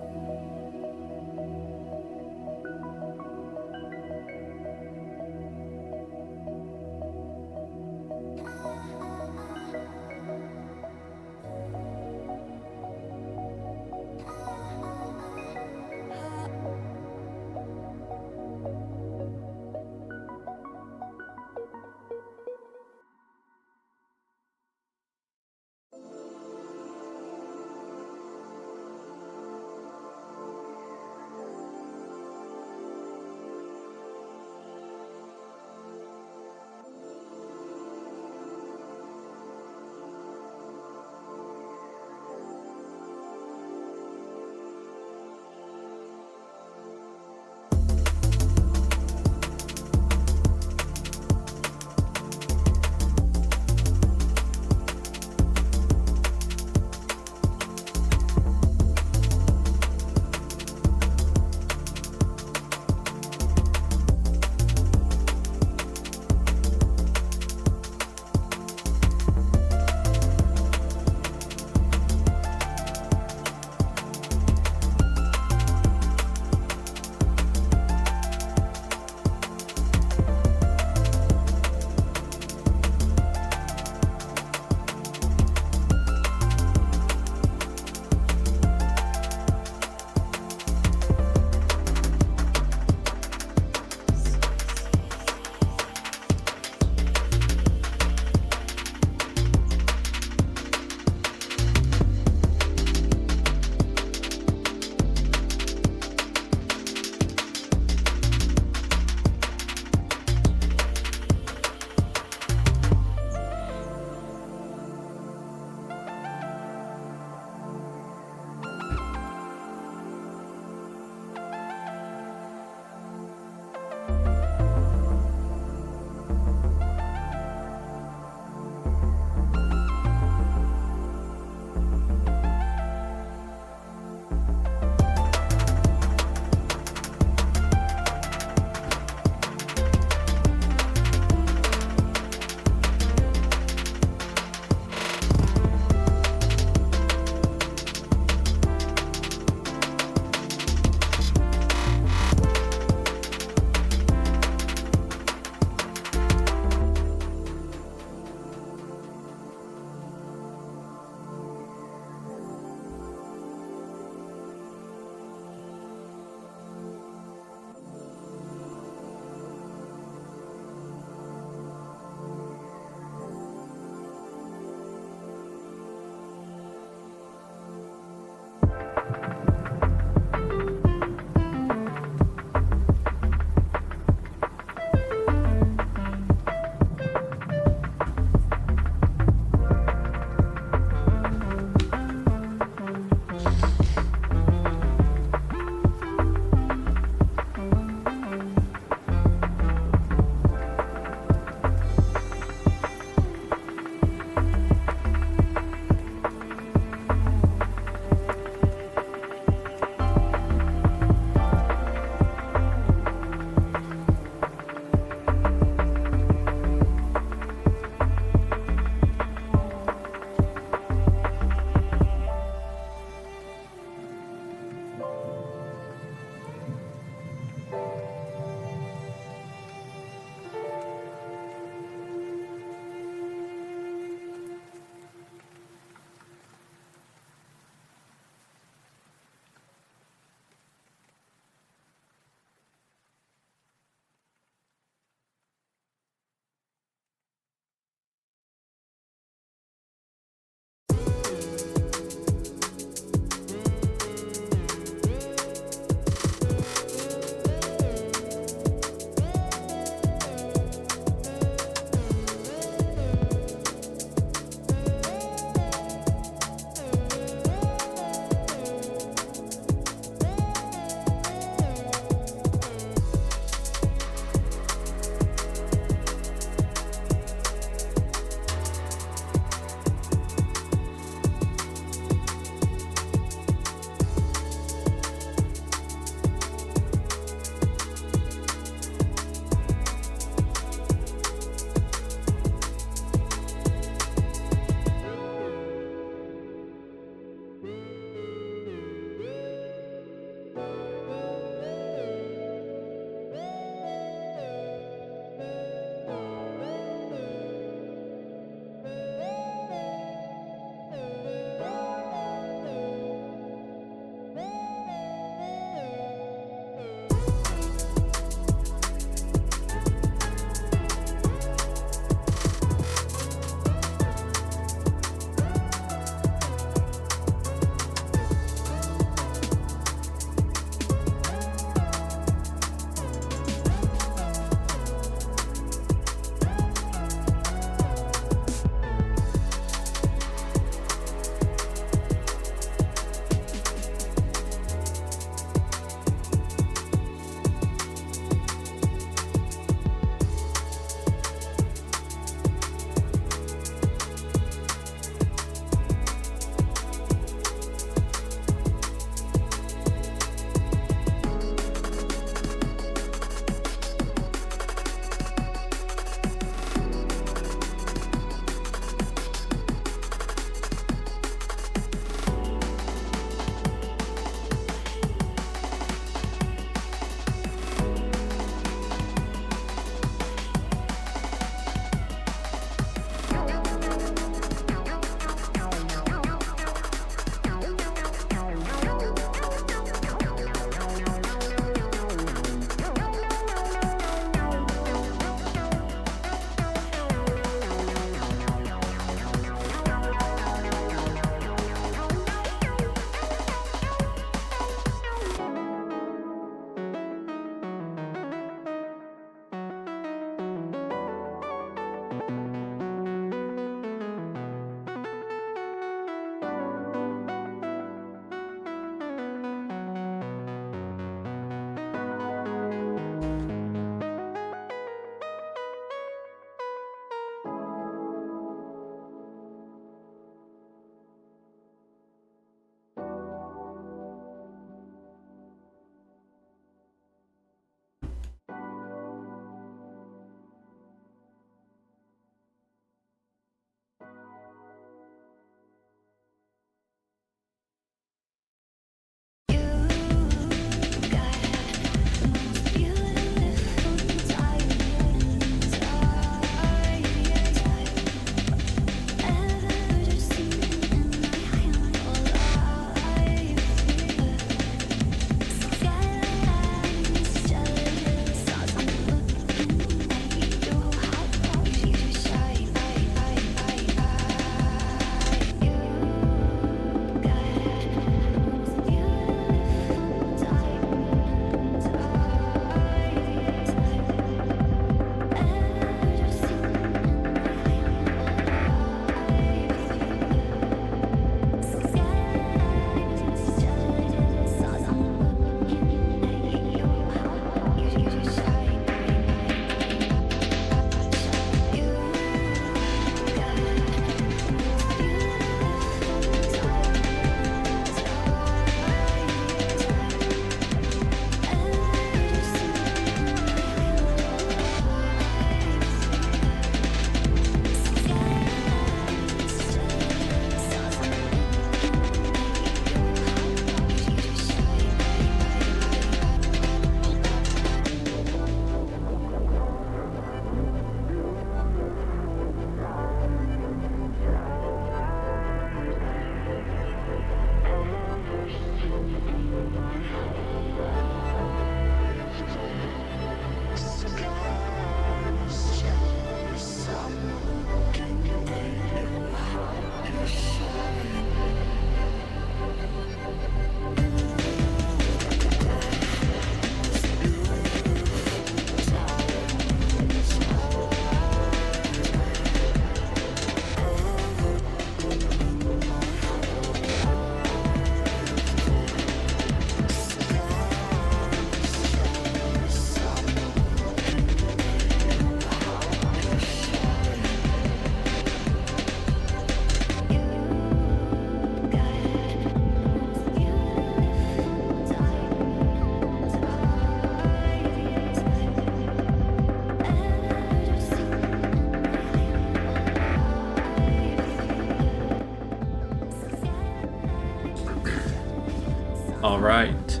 Alright,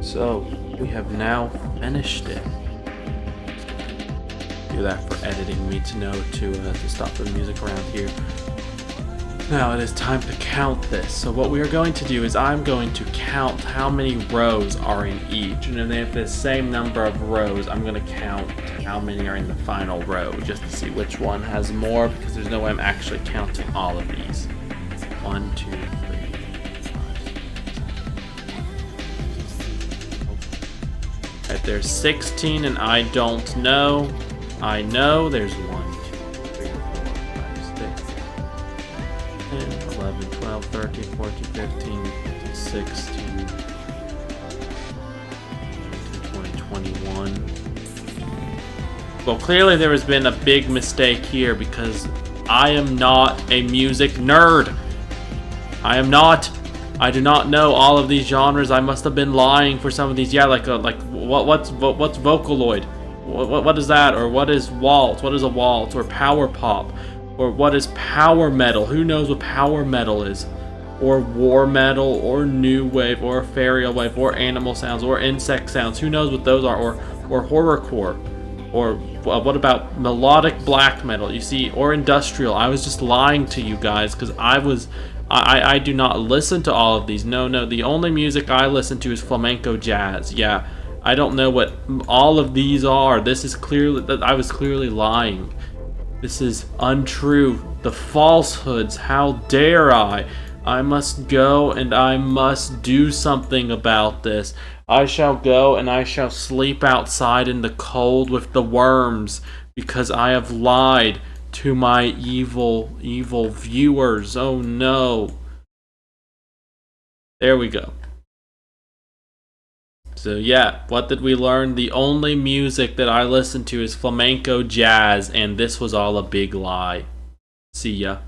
so we have now finished it. Do that for editing me to know to stop the music around here. Now it is time to count this. So what we are going to do is I'm going to count how many rows are in each. And then if it's the same number of rows, I'm going to count how many are in the final row just to see which one has more, because there's no way I'm actually counting all of these. 1, 2, 3, 4, 5. Right, there's 16 and I don't know. I know there's 1, 2, 3, 4, 5, 6, 10, 11, 12, 13, 14, 15, 16, 20, 21. Well, clearly there has been a big mistake here because I am not a music nerd. I am not. I do not know all of these genres. I must have been lying for some of these. Yeah, like what's Vocaloid? What is that? Or what is waltz? What is a waltz? Or power pop? Or what is power metal? Who knows what power metal is? Or war metal? Or new wave? Or ethereal wave? Or animal sounds? Or insect sounds? Who knows what those are? Or horrorcore? Or what about melodic black metal? You see, or industrial. I was just lying to you guys because I do not listen to all of these. No, the only music I listen to is flamenco jazz. Yeah. I don't know what all of these are. This is clearly, I was clearly lying. This is untrue. The falsehoods, how dare I? I must go and I must do something about this. I shall go and I shall sleep outside in the cold with the worms because I have lied to my evil viewers. Oh no. There we go. So yeah, what did we learn? The only music that I listen to is flamenco jazz, and this was all a big lie. See ya.